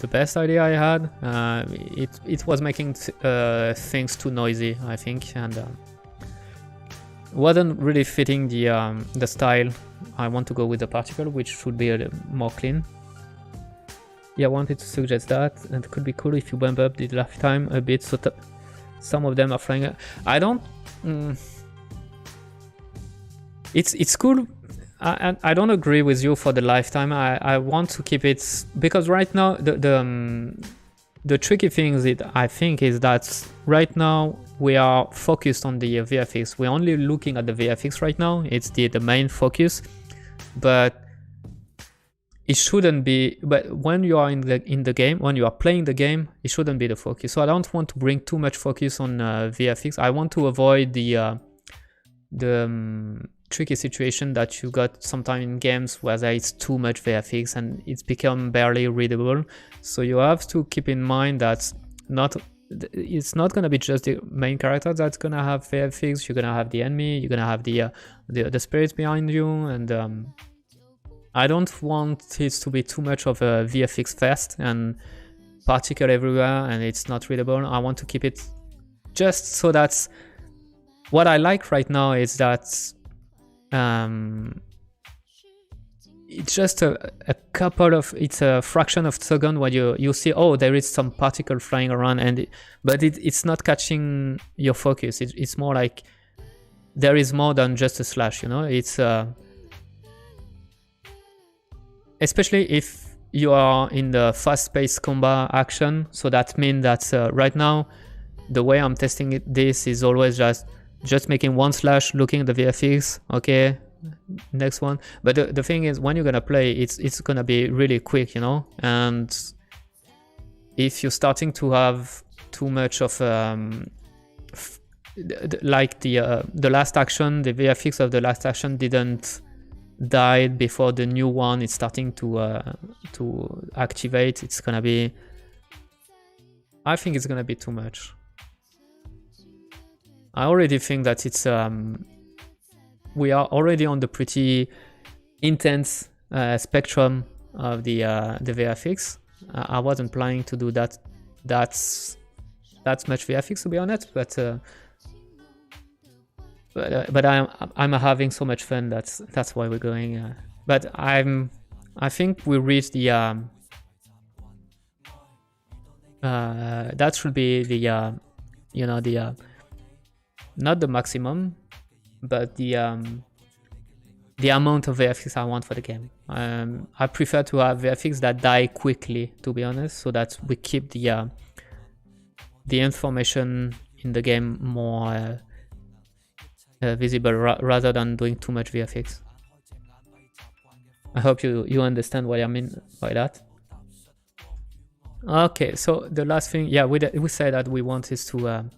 the best idea I had. It was making things too noisy, I think, and wasn't really fitting the style. I want to go with the particle, which should be a little more clean. Yeah, I wanted to suggest that, and it could be cool if you bump up the lifetime a bit, so some of them are flying. I don't. It's cool. I don't agree with you for the lifetime. I want to keep it, because right now the tricky thing is I think is that right now we are focused on the VFX. We're only looking at the VFX right now. It's the main focus, but it shouldn't be. But when you are in the game, when you are playing the game, it shouldn't be the focus. So I don't want to bring too much focus on VFX. I want to avoid the tricky situation that you got sometimes in games where there is too much VFX and it's become barely readable. So you have to keep in mind that it's not gonna be just the main character that's gonna have VFX. You're gonna have the enemy, you're gonna have the spirits behind you, and I don't want it to be too much of a VFX fest and particle everywhere and it's not readable. I want to keep it just so that's what I like right now is that it's just a couple of, it's a fraction of a second where you see, oh, there is some particle flying around, but it's not catching your focus. It's more like there is more than just a slash, you know. It's especially if you are in the fast-paced combat action. So that means that right now the way I'm testing this is always just making one slash, looking at the VFX, okay, next one. But the thing is, when you're gonna play, it's gonna be really quick, you know. And if you're starting to have too much of like the last action, the VFX of the last action didn't die before the new one is starting to activate, it's gonna be, I think it's gonna be too much. I already think that it's we are already on the pretty intense spectrum of the VFX. I wasn't planning to do that's much VFX, to be honest, but I'm having so much fun. That's why we're going. But I think we reached the that should be the you know, the not the maximum, but the amount of VFX I want for the game. I prefer to have VFX that die quickly, to be honest, so that we keep the information in the game more visible rather than doing too much VFX. I hope you understand what I mean by that. Okay, so the last thing, yeah, we said that we wanted to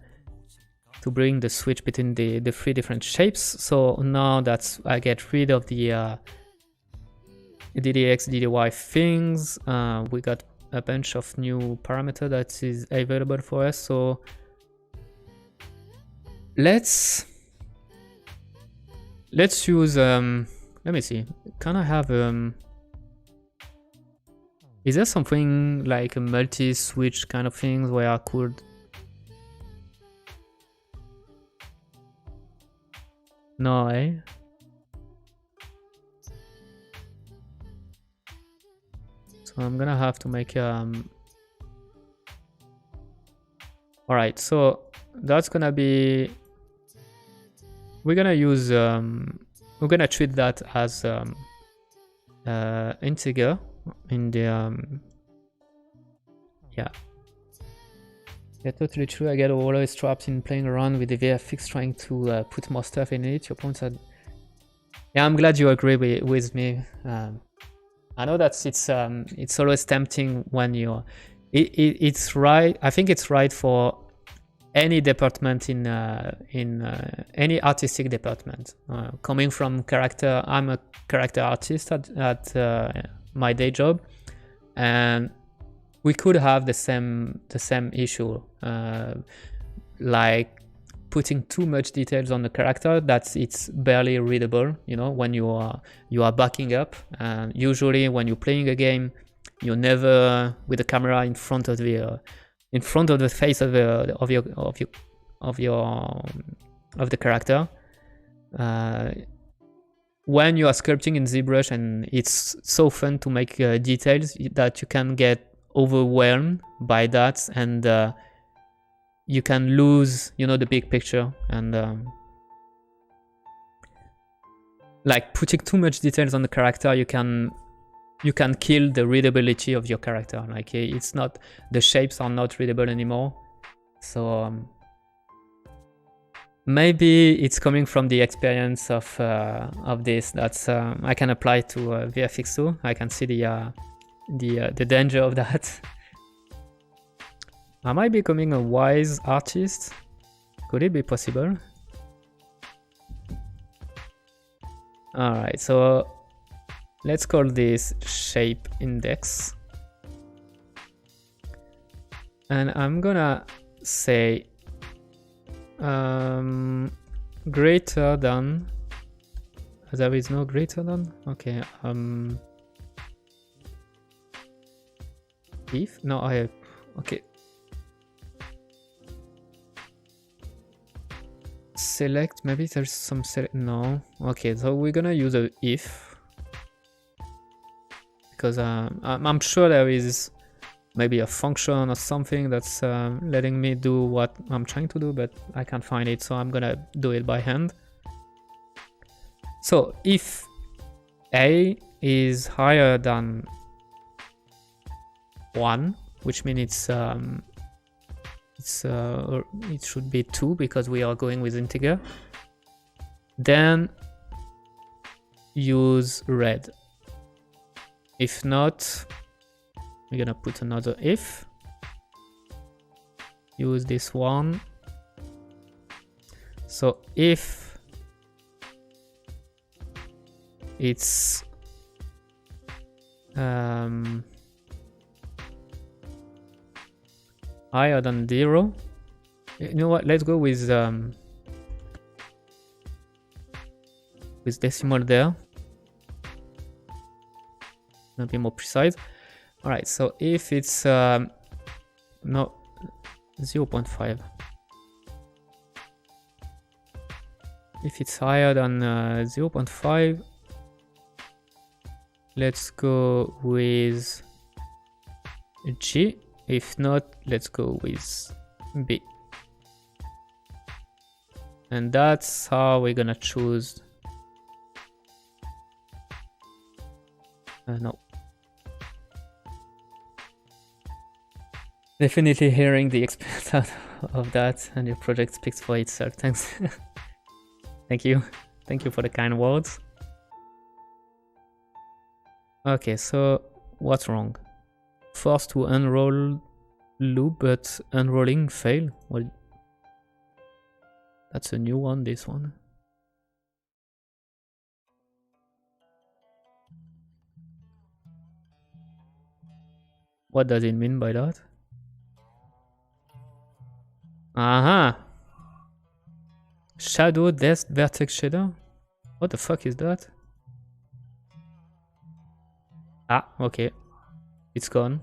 bring the switch between the three different shapes. So now that I get rid of the DDX, DDY things, we got a bunch of new parameter that is available for us. So let's use let me see, can I have is there something like a multi-switch kind of thing where I could, no, eh? So I'm gonna have to make alright, so that's gonna be, we're gonna use we're gonna treat that as integer in the yeah, totally true. I get always trapped in playing around with the VFX, trying to put more stuff in it. Your points are, yeah, I'm glad you agree with me. I know that it's always tempting when you're it's right. I think it's right for any department in any artistic department. Coming from character, I'm a character artist at my day job, and we could have the same issue, like putting too much details on the character that it's barely readable. You know, when you are backing up, and usually when you're playing a game, you're never with the camera in front of the face of the character. When you are sculpting in ZBrush, and it's so fun to make details that you can get overwhelmed by that, and you can lose, you know, the big picture, and like putting too much details on the character, you can kill the readability of your character. Like it's not, the shapes are not readable anymore. So maybe it's coming from the experience of this. That's I can apply to VFX too. I can see the danger of that. Am I becoming a wise artist? Could it be possible? All right, so let's call this shape index. And I'm gonna say greater than, there is no greater than, okay. If, no, okay. Select, maybe there's some select, no. Okay, so we're gonna use a if, because I'm sure there is maybe a function or something that's letting me do what I'm trying to do, but I can't find it, so I'm gonna do it by hand. So if a is higher than 1, which means it should be 2 because we are going with integer, then use red. If not, we're gonna put another if, use this one. So if it's higher than 0, you know what, let's go with decimal there, gonna be more precise. All right, so if it's no 0.5, if it's higher than 0.5, let's go with G. If not, let's go with B. And that's how we're gonna choose. No. Definitely hearing the experience out of that, and your project speaks for itself. Thanks. Thank you for the kind words. Okay, so what's wrong? Forced to unroll loop, but unrolling fail. Well, that's a new one, this one. What does it mean by that? Aha! Shadow depth vertex shader? What the fuck is that? Ah, okay. It's gone.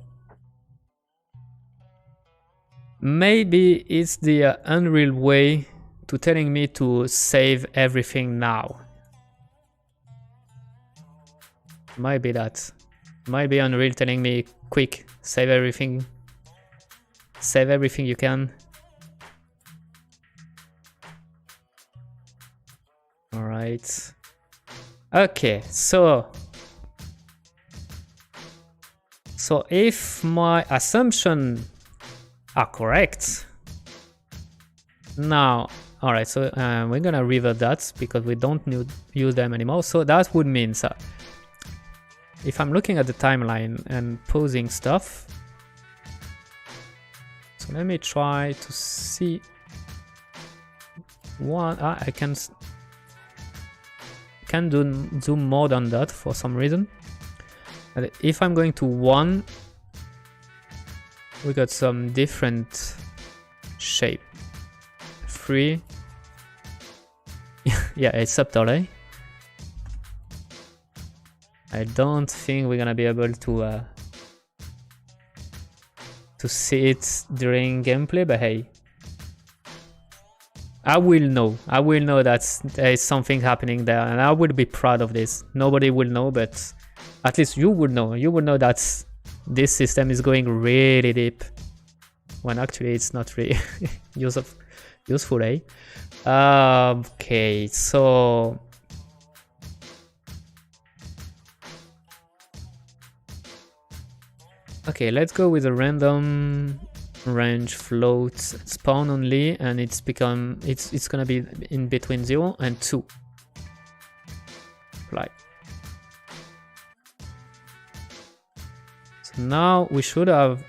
Maybe it's the Unreal way to telling me to save everything now. Might be that. Might be Unreal telling me, quick, save everything. Save everything you can. Alright. Okay, so if my assumptions are correct, now, alright, so we're gonna revert that because we don't use them anymore. So that would mean if I'm looking at the timeline and pausing stuff, so let me try to see one. I can do more than that for some reason. But if I'm going to 1, we got some different shape. 3. Yeah, it's subtle, eh? I don't think we're gonna be able to see it during gameplay, but hey, I will know that there is something happening there, and I will be proud of this. Nobody will know, but at least you would know. You would know that this system is going really deep, when actually it's not really useful, eh? Okay, so okay, let's go with a random range float spawn only, and it's gonna be in between 0 and 2. Apply. So now we should have,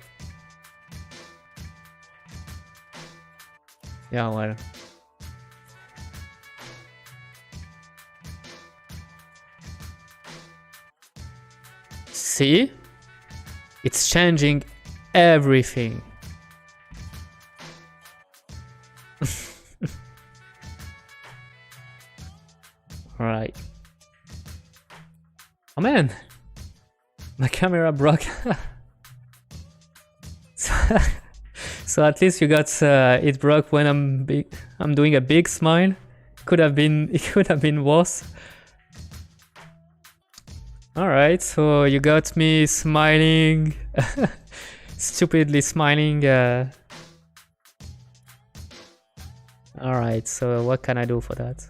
yeah, well, see, it's changing everything. All right. Oh man, my camera broke. So at least you got it broke when I'm doing a big smile. It could have been worse. All right, so you got me smiling, stupidly smiling. All right, so what can I do for that?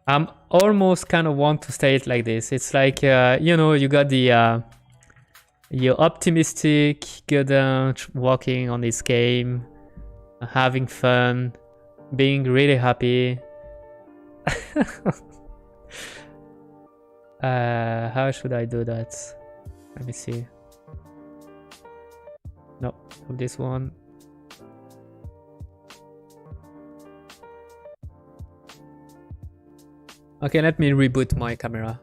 I'm almost kind of want to say it like this. It's like, you know, you got the you're optimistic, good working on this game, having fun, being really happy. How should I do that? Let me see. No, this one. Okay, let me reboot my camera.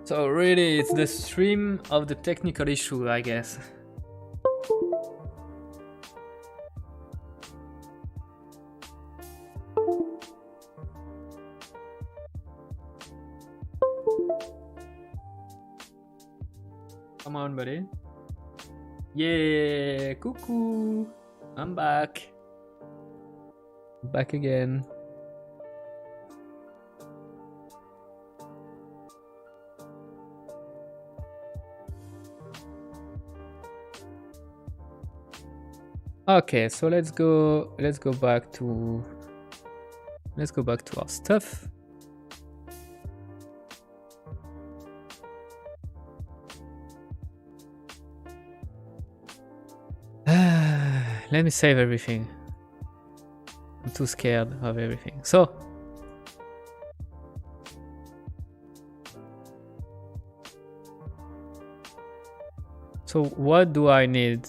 So really, it's the stream of the technical issue, I guess. Come on, buddy. Yeah, cuckoo. I'm back. Back again. Okay, so let's go back to our stuff. Let me save everything. I'm too scared of everything. So what do I need?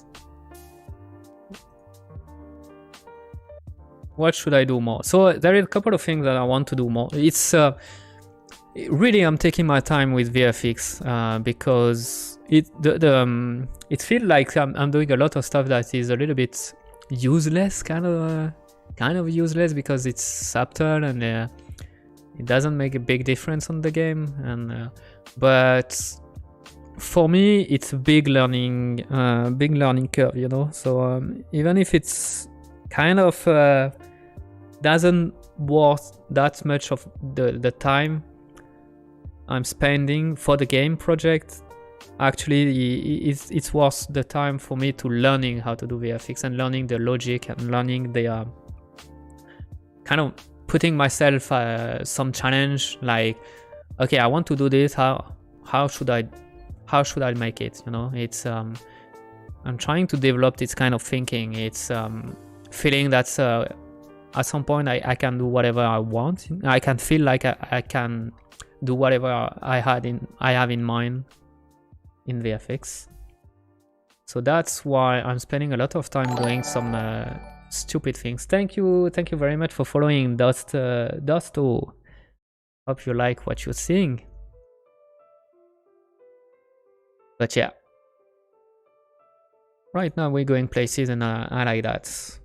What should I do more? So there are a couple of things that I want to do more. It's really, I'm taking my time with VFX because it feels like I'm doing a lot of stuff that is a little bit useless, kind of useless, because it's subtle and it doesn't make a big difference on the game. And but for me, it's a big learning curve, you know. So even if it's kind of doesn't worth that much of the time I'm spending for the game project, actually it's worth the time for me to learning how to do VFX and learning the logic and learning the kind of putting myself some challenge, like, okay, I want to do this, how should I make it, you know. It's I'm trying to develop this kind of thinking. It's feeling that at some point I can do whatever I want. I can feel like I can do whatever I have in mind in VFX. So that's why I'm spending a lot of time doing some stupid things. Thank you very much for following Dusto. Hope you like what you're seeing. But yeah, right now we're going places, and I like that.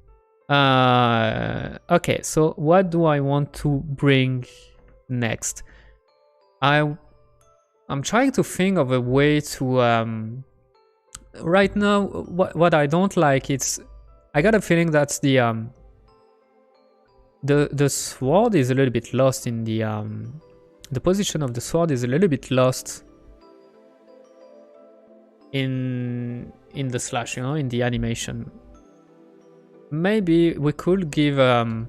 Okay, so what do I want to bring next? I'm trying to think of a way to right now what I don't like, it's I got a feeling that the sword is a little bit lost in the position of the sword is a little bit lost in the slash, you know, in the animation. Maybe we could give kind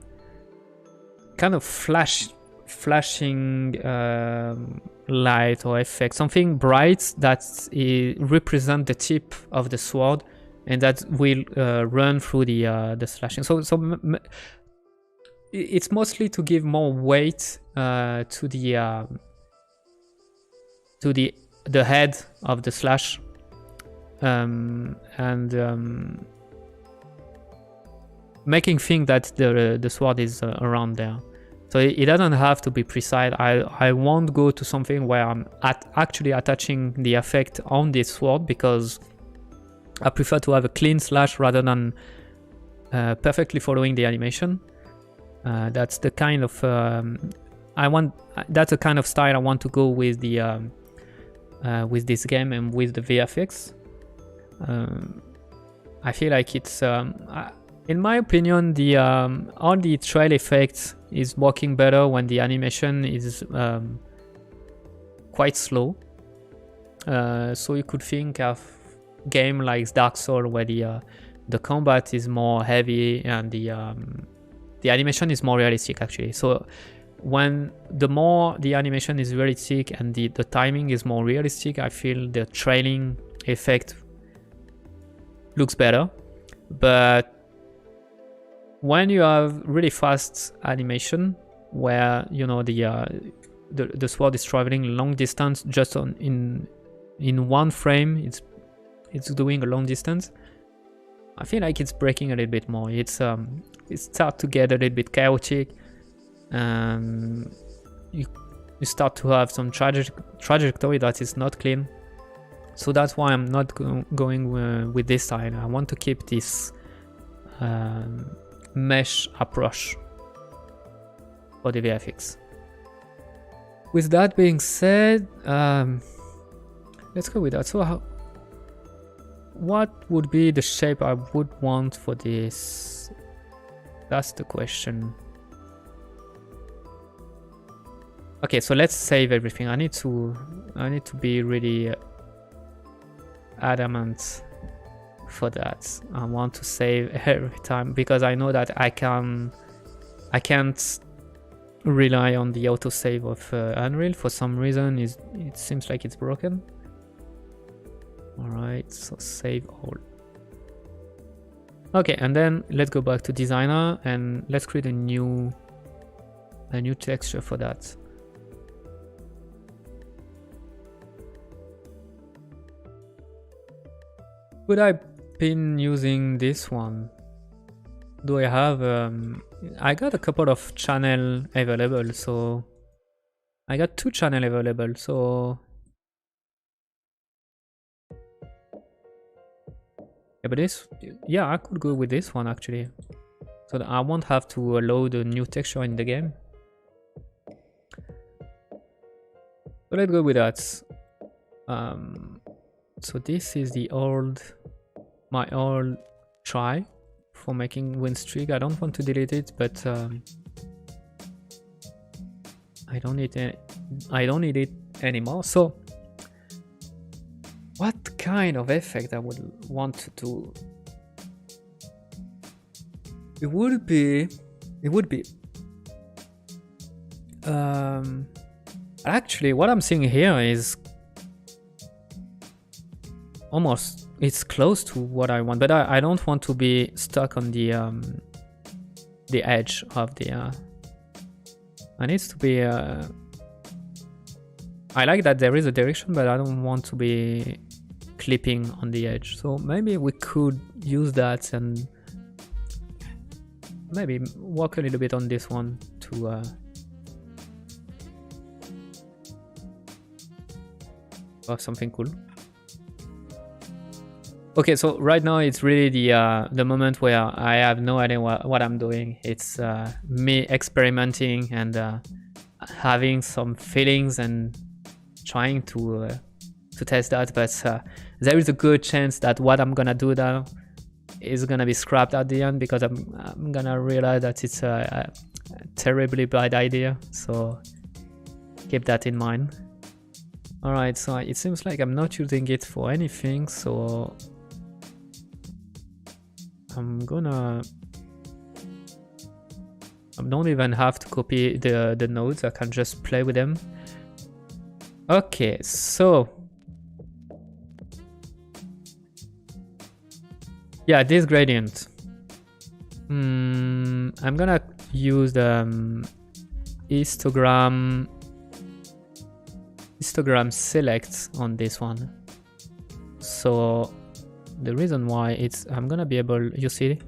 of flashing light or effect, something bright that represent the tip of the sword, and that will run through the slashing. So it's mostly to give more weight to the head of the slash, and making think that the sword is around there. So it doesn't have to be precise. I won't go to something where I'm actually attaching the effect on this sword, because I prefer to have a clean slash rather than perfectly following the animation. That's the kind of that's the kind of style I want to go with the with this game and with the VFX. I feel like it's in my opinion, all the trail effects is working better when the animation is quite slow. So you could think of game like Dark Souls, where the combat is more heavy and the animation is more realistic actually. So when the more the animation is realistic and the timing is more realistic, I feel the trailing effect looks better. But when you have really fast animation, where you know the sword is traveling long distance just in one frame, it's doing a long distance, I feel like it's breaking a little bit more. It starts to get a little bit chaotic, and you start to have some trajectory that is not clean. So that's why I'm not going with this style. I want to keep this mesh approach for the VFX. With that being said, let's go with that. So what would be the shape I would want for this? That's the question. Okay, so let's save everything. I need to be really adamant for that. I want to save every time, because I know that I can't rely on the autosave of Unreal. For some reason it seems like it's broken. Alright, so save all. Okay, and then let's go back to designer and let's create a new texture for that. Could I been using this one? Do I have I got a couple of channel available, so I got 2 channel available, so yeah, but I could go with this one actually, so that I won't have to load a new texture in the game. So let's go with that. So this is my old try for making win streak. I don't want to delete it, but I don't need it anymore. So what kind of effect I would want to do? It would be actually what I'm seeing here is almost, it's close to what I want, but I don't want to be stuck on the the edge of the it needs to be I like that there is a direction, but I don't want to be clipping on the edge. So maybe we could use that and maybe work a little bit on this one to have something cool. Okay, so right now it's really the moment where I have no idea what I'm doing. It's me experimenting and having some feelings and trying to test that, but there is a good chance that what I'm gonna do now is gonna be scrapped at the end, because I'm gonna realize that it's a terribly bad idea. So keep that in mind. Alright, so it seems like I'm not using it for anything, so I don't even have to copy the nodes, I can just play with them. Okay, so yeah, this gradient. I'm gonna use the histogram select on this one. So the reason why it's I'm gonna be able, you see,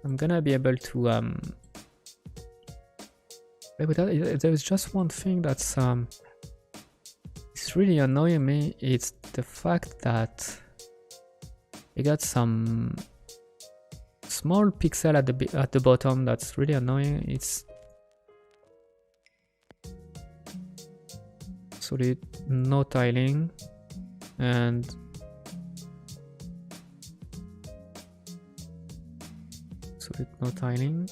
I'm gonna be able to there is just one thing that's it's really annoying me. It's the fact that you got some small pixel at the bottom. That's really annoying. It's solid, no tiling, and solid, no tiling.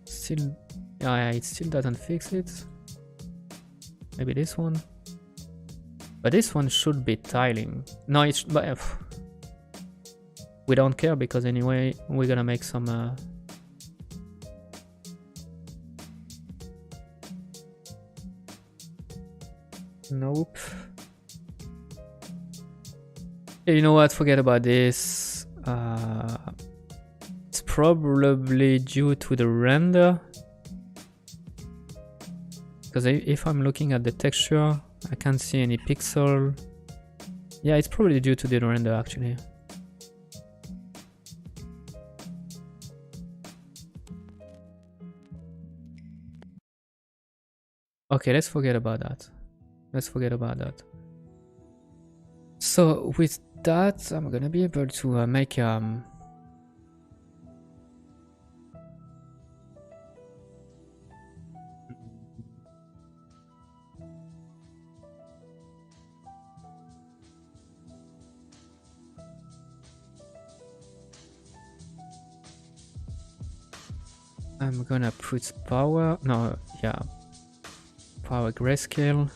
Still, yeah, it still doesn't fix it. Maybe this one, but this one should be tiling. No, it's, but we don't care, because anyway we're gonna make some nope. You know what, forget about this. It's probably due to the render, because if I'm looking at the texture, I can't see any pixel. Yeah, it's probably due to the render actually. Okay, let's forget about that. So with that, I'm gonna be able to make I'm gonna put power, no, yeah, power grayscale.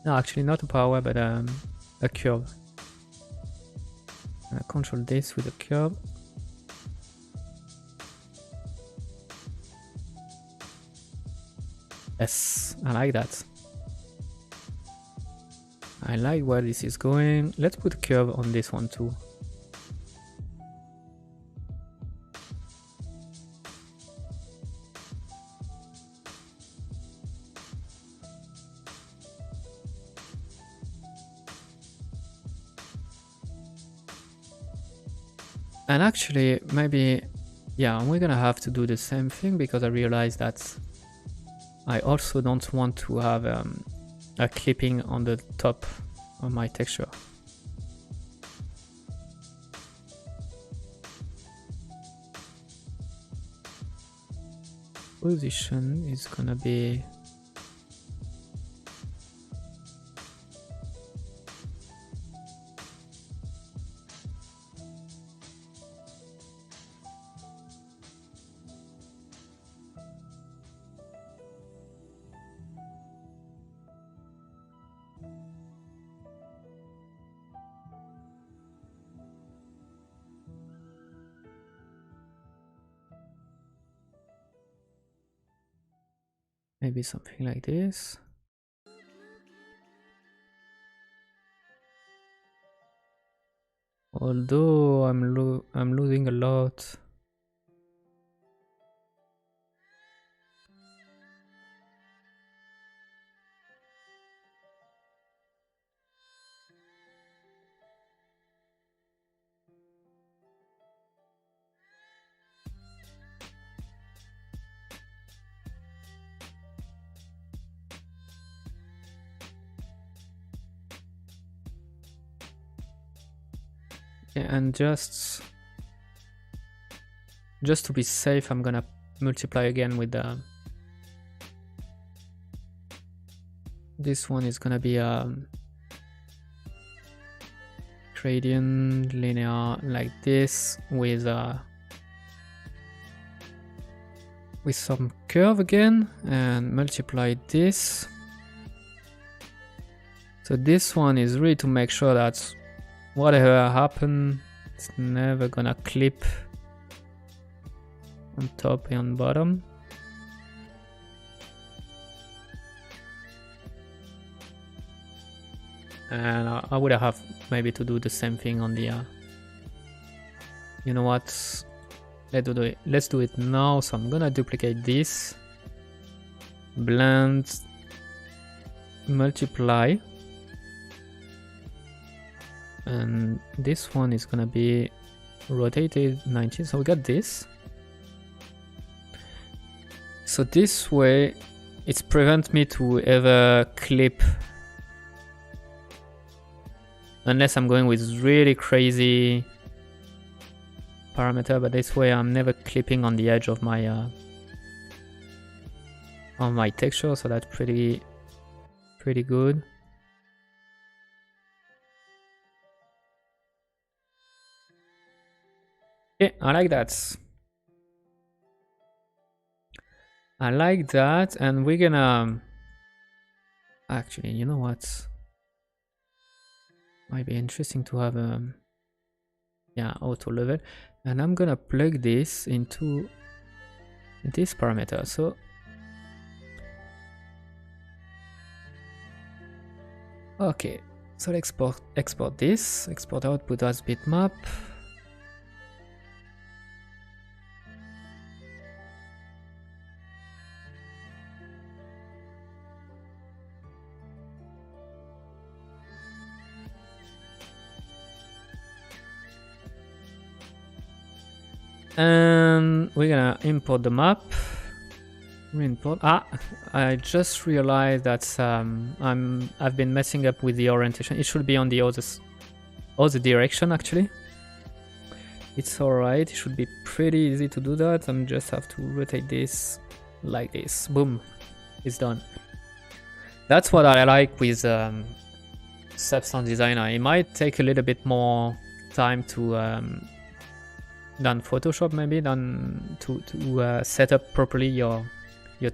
No, actually not a power, but a curve. I'm gonna control this with a curve. Yes, I like that. I like where this is going. Let's put a curve on this one too. And actually, maybe, yeah, we're gonna have to do the same thing, because I realized that I also don't want to have a clipping on the top of my texture. Position is gonna be maybe something like this. Although I'm losing a lot. And just to be safe, I'm gonna multiply again with this one is gonna be gradient linear like this with some curve again, and multiply this. So this one is really to make sure that whatever happens, it's never gonna clip on top and on bottom. And I would have maybe to do the same thing on the you know what, let's do it now. So I'm gonna duplicate this, blend, multiply, and this one is gonna be rotated 90. So we got this. So this way it prevents me to ever clip, unless I'm going with really crazy parameter, but this way I'm never clipping on the edge of my on my texture, so that's pretty good. Okay, I like that. I like that, and we're gonna actually, you know what? Might be interesting to have yeah, auto level, and I'm gonna plug this into this parameter. So okay, so export this, export output as bitmap. And we're gonna import the map. Re-import. I just realized that I've been messing up with the orientation. It should be on the other direction actually. It's alright, it should be pretty easy to do that. I just have to rotate this like this. Boom, it's done. That's what I like with Substance Designer. It might take a little bit more time to than Photoshop, maybe, than to set up properly your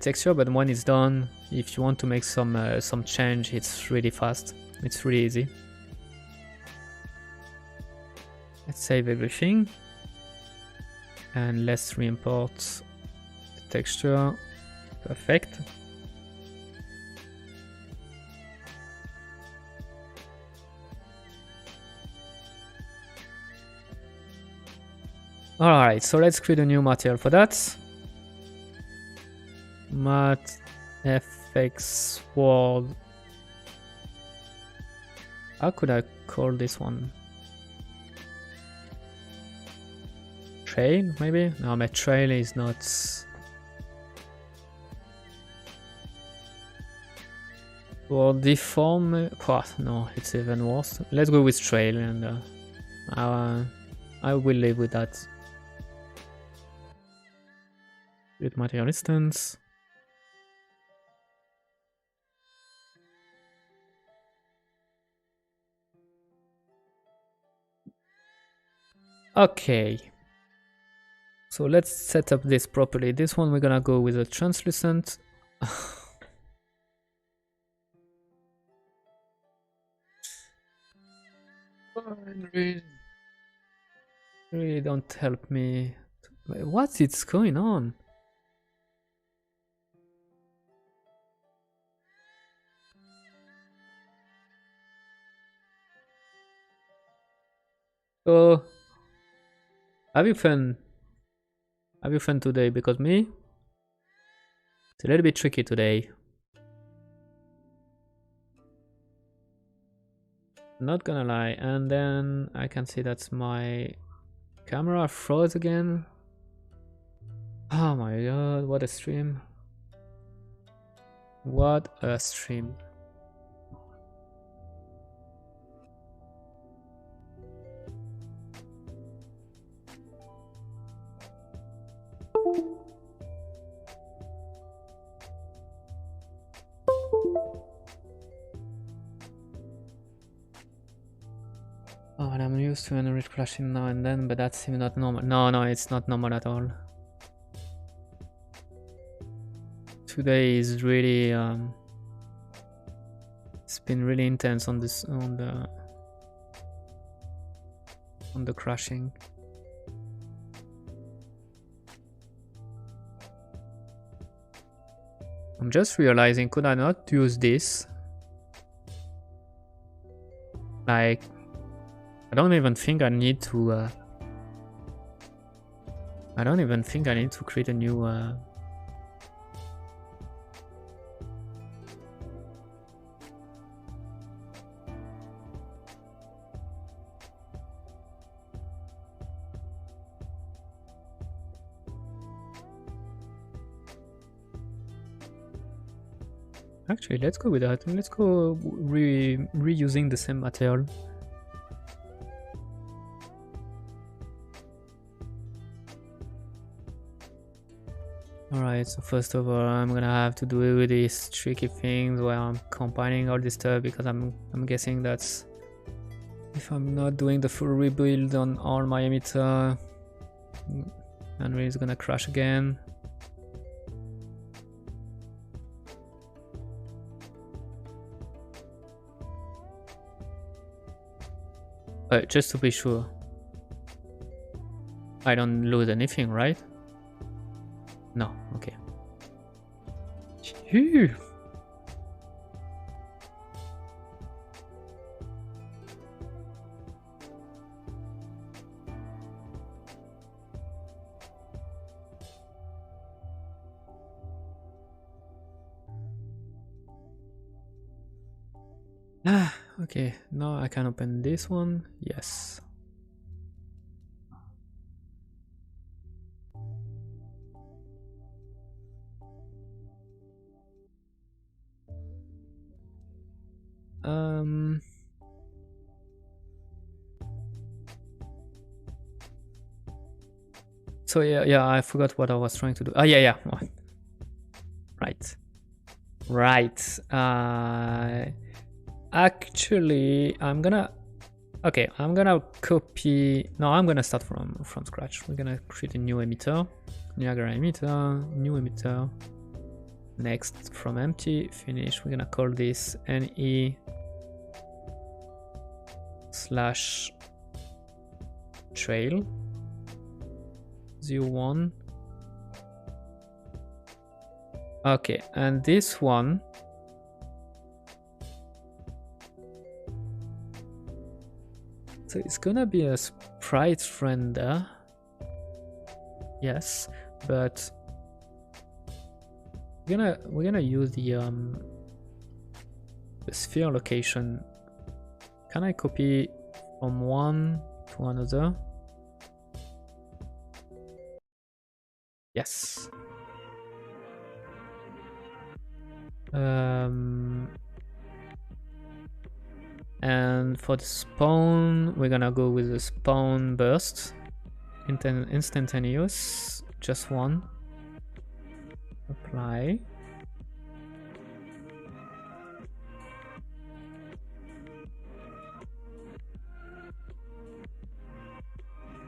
texture, but when it's done, if you want to make some change, it's really fast, it's really easy. Let's save everything and let's re-import the texture. Perfect. Alright, so let's create a new material for that. Matte FX world. How could I call this one? Trail, maybe? No, my trail is not. Or deform. No, it's even worse. Let's go with trail, and I will live with that. With material instance. Okay. So let's set up this properly. This one we're gonna go with a translucent. Really don't help me. What's going on? So have you fun? Have you fun today? Because me, it's a little bit tricky today. Not gonna lie. And then I can see that my camera froze again. Oh my god, what a stream. What a stream. Oh, and I'm used to Unreal crashing now and then, but that's not normal. No, it's not normal at all. Today is really it's been really intense on this on the crashing. I'm just realizing, could I not use this? Like, I don't even think I need to I don't even think I need to create a new Actually, let's go with that. Let's go reusing the same material. Alright, so first of all, I'm gonna have to do these tricky things where I'm compiling all this stuff, because I'm guessing that's, if I'm not doing the full rebuild on all my emitter, Unreal is gonna crash again. Just to be sure, I don't lose anything, right? No, okay. Phew. Okay, now I can open this one. Yes. So yeah, I forgot what I was trying to do. Oh yeah. Oh. Right. Actually, I'm gonna copy. No, I'm gonna start from scratch. We're gonna create a new emitter, Niagara emitter, new emitter. Next, from empty, finish. We're gonna call this ne/trail 01. Okay, and this one, so it's gonna be a sprite render. Yes, but we're gonna use the sphere location. Can I copy from one to another? Yes. And for the spawn, we're gonna go with the spawn burst, instantaneous, just one. Apply.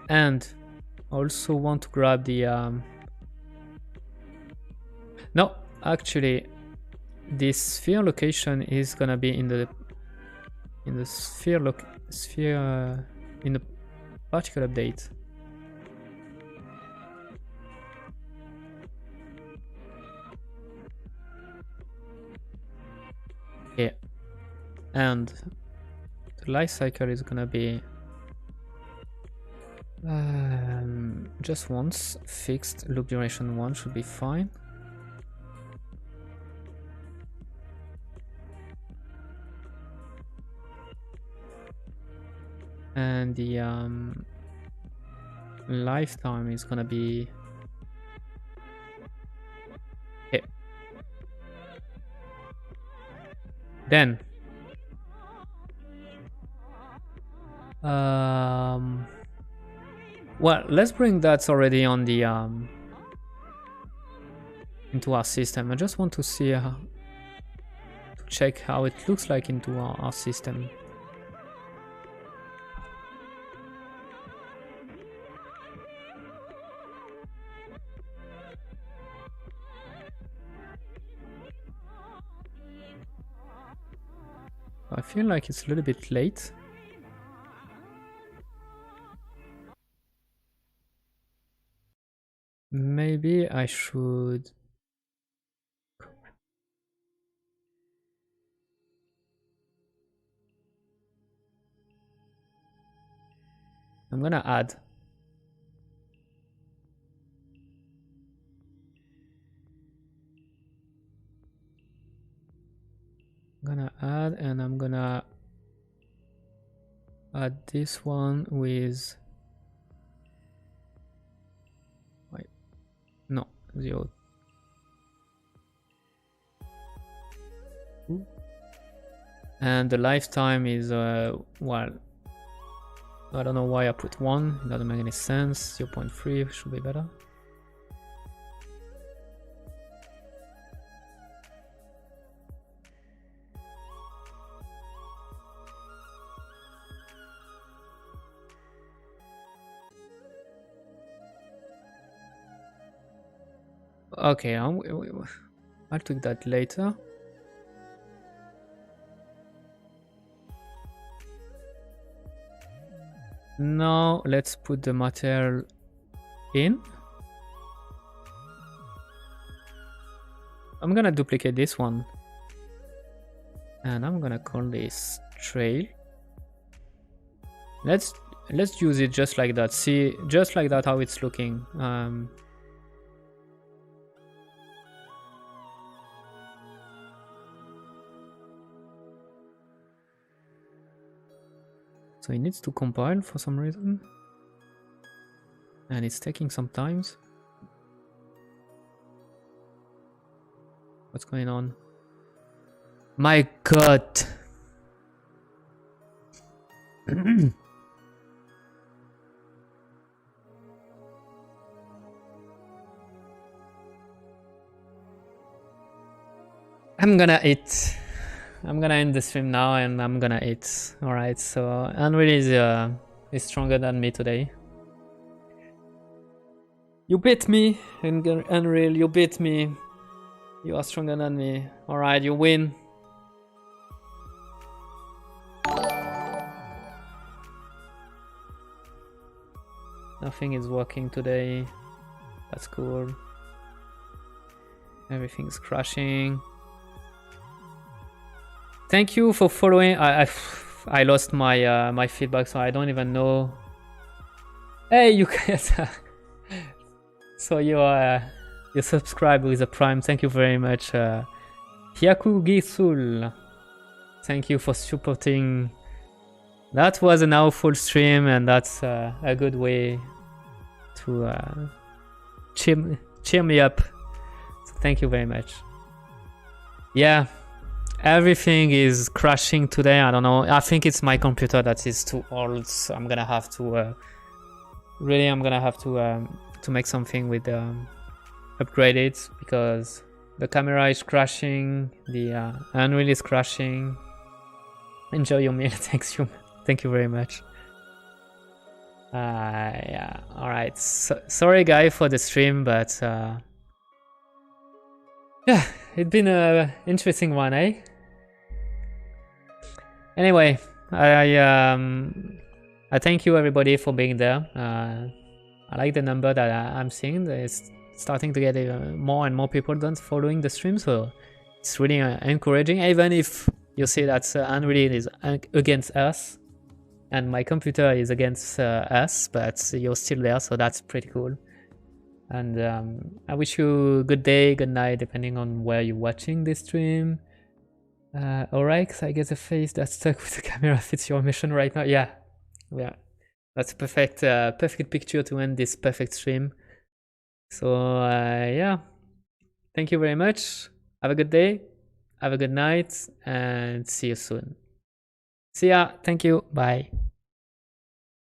And also want to grab the no, actually this sphere location is gonna be in the sphere in the particle update. Yeah, and the life cycle is gonna be Just once, fixed, loop duration 1 should be fine. And the lifetime is gonna be okay. Then well, let's bring that already on the into our system. I just want to see how, to check how it looks like into our system. I feel like it's a little bit late. Maybe I should... I'm gonna add. And I'm gonna add this one with... Wait, no, 0. Ooh. And the lifetime is, well, I don't know why I put 1, it doesn't make any sense. 0.3 should be better. Okay, I'll take that later. Now let's put the material in. I'm gonna duplicate this one. And I'm gonna call this trail. Let's use it just like that. See, just like that how it's looking. So it needs to compile for some reason. And it's taking some time. What's going on? My God! I'm gonna eat. I'm gonna end the stream now and I'm gonna eat. Alright, so Unreal is stronger than me today. You beat me, Unreal, you beat me. You are stronger than me. Alright, you win. Nothing is working today. That's cool. Everything's crashing. Thank you for following. I lost my my feedback, so I don't even know. Hey, you guys. So you subscribed with a Prime. Thank you very much, Hyaku Gisul. Thank you for supporting. That was an awful stream, and that's a good way to cheer me up. So thank you very much. Yeah. Everything is crashing today. I don't know. I think it's my computer that is too old. So I'm gonna have to to make something with upgrade it, because the camera is crashing, the Unreal is crashing. Enjoy your meal. Thank you very much. Yeah. All right. So, sorry, guys, for the stream, but yeah, it's been an interesting one, eh? Anyway, I thank you everybody for being there. I like the number that I'm seeing. It's starting to get more and more people following the stream, so it's really encouraging. Even if you see that Unreal is against us, and my computer is against us, but you're still there, so that's pretty cool. And I wish you a good day, good night, depending on where you're watching this stream. Alright, I guess the face that's stuck with the camera fits your mission right now. Yeah, that's a perfect, perfect picture to end this perfect stream. So yeah, thank you very much. Have a good day, have a good night, and see you soon. See ya. Thank you. Bye.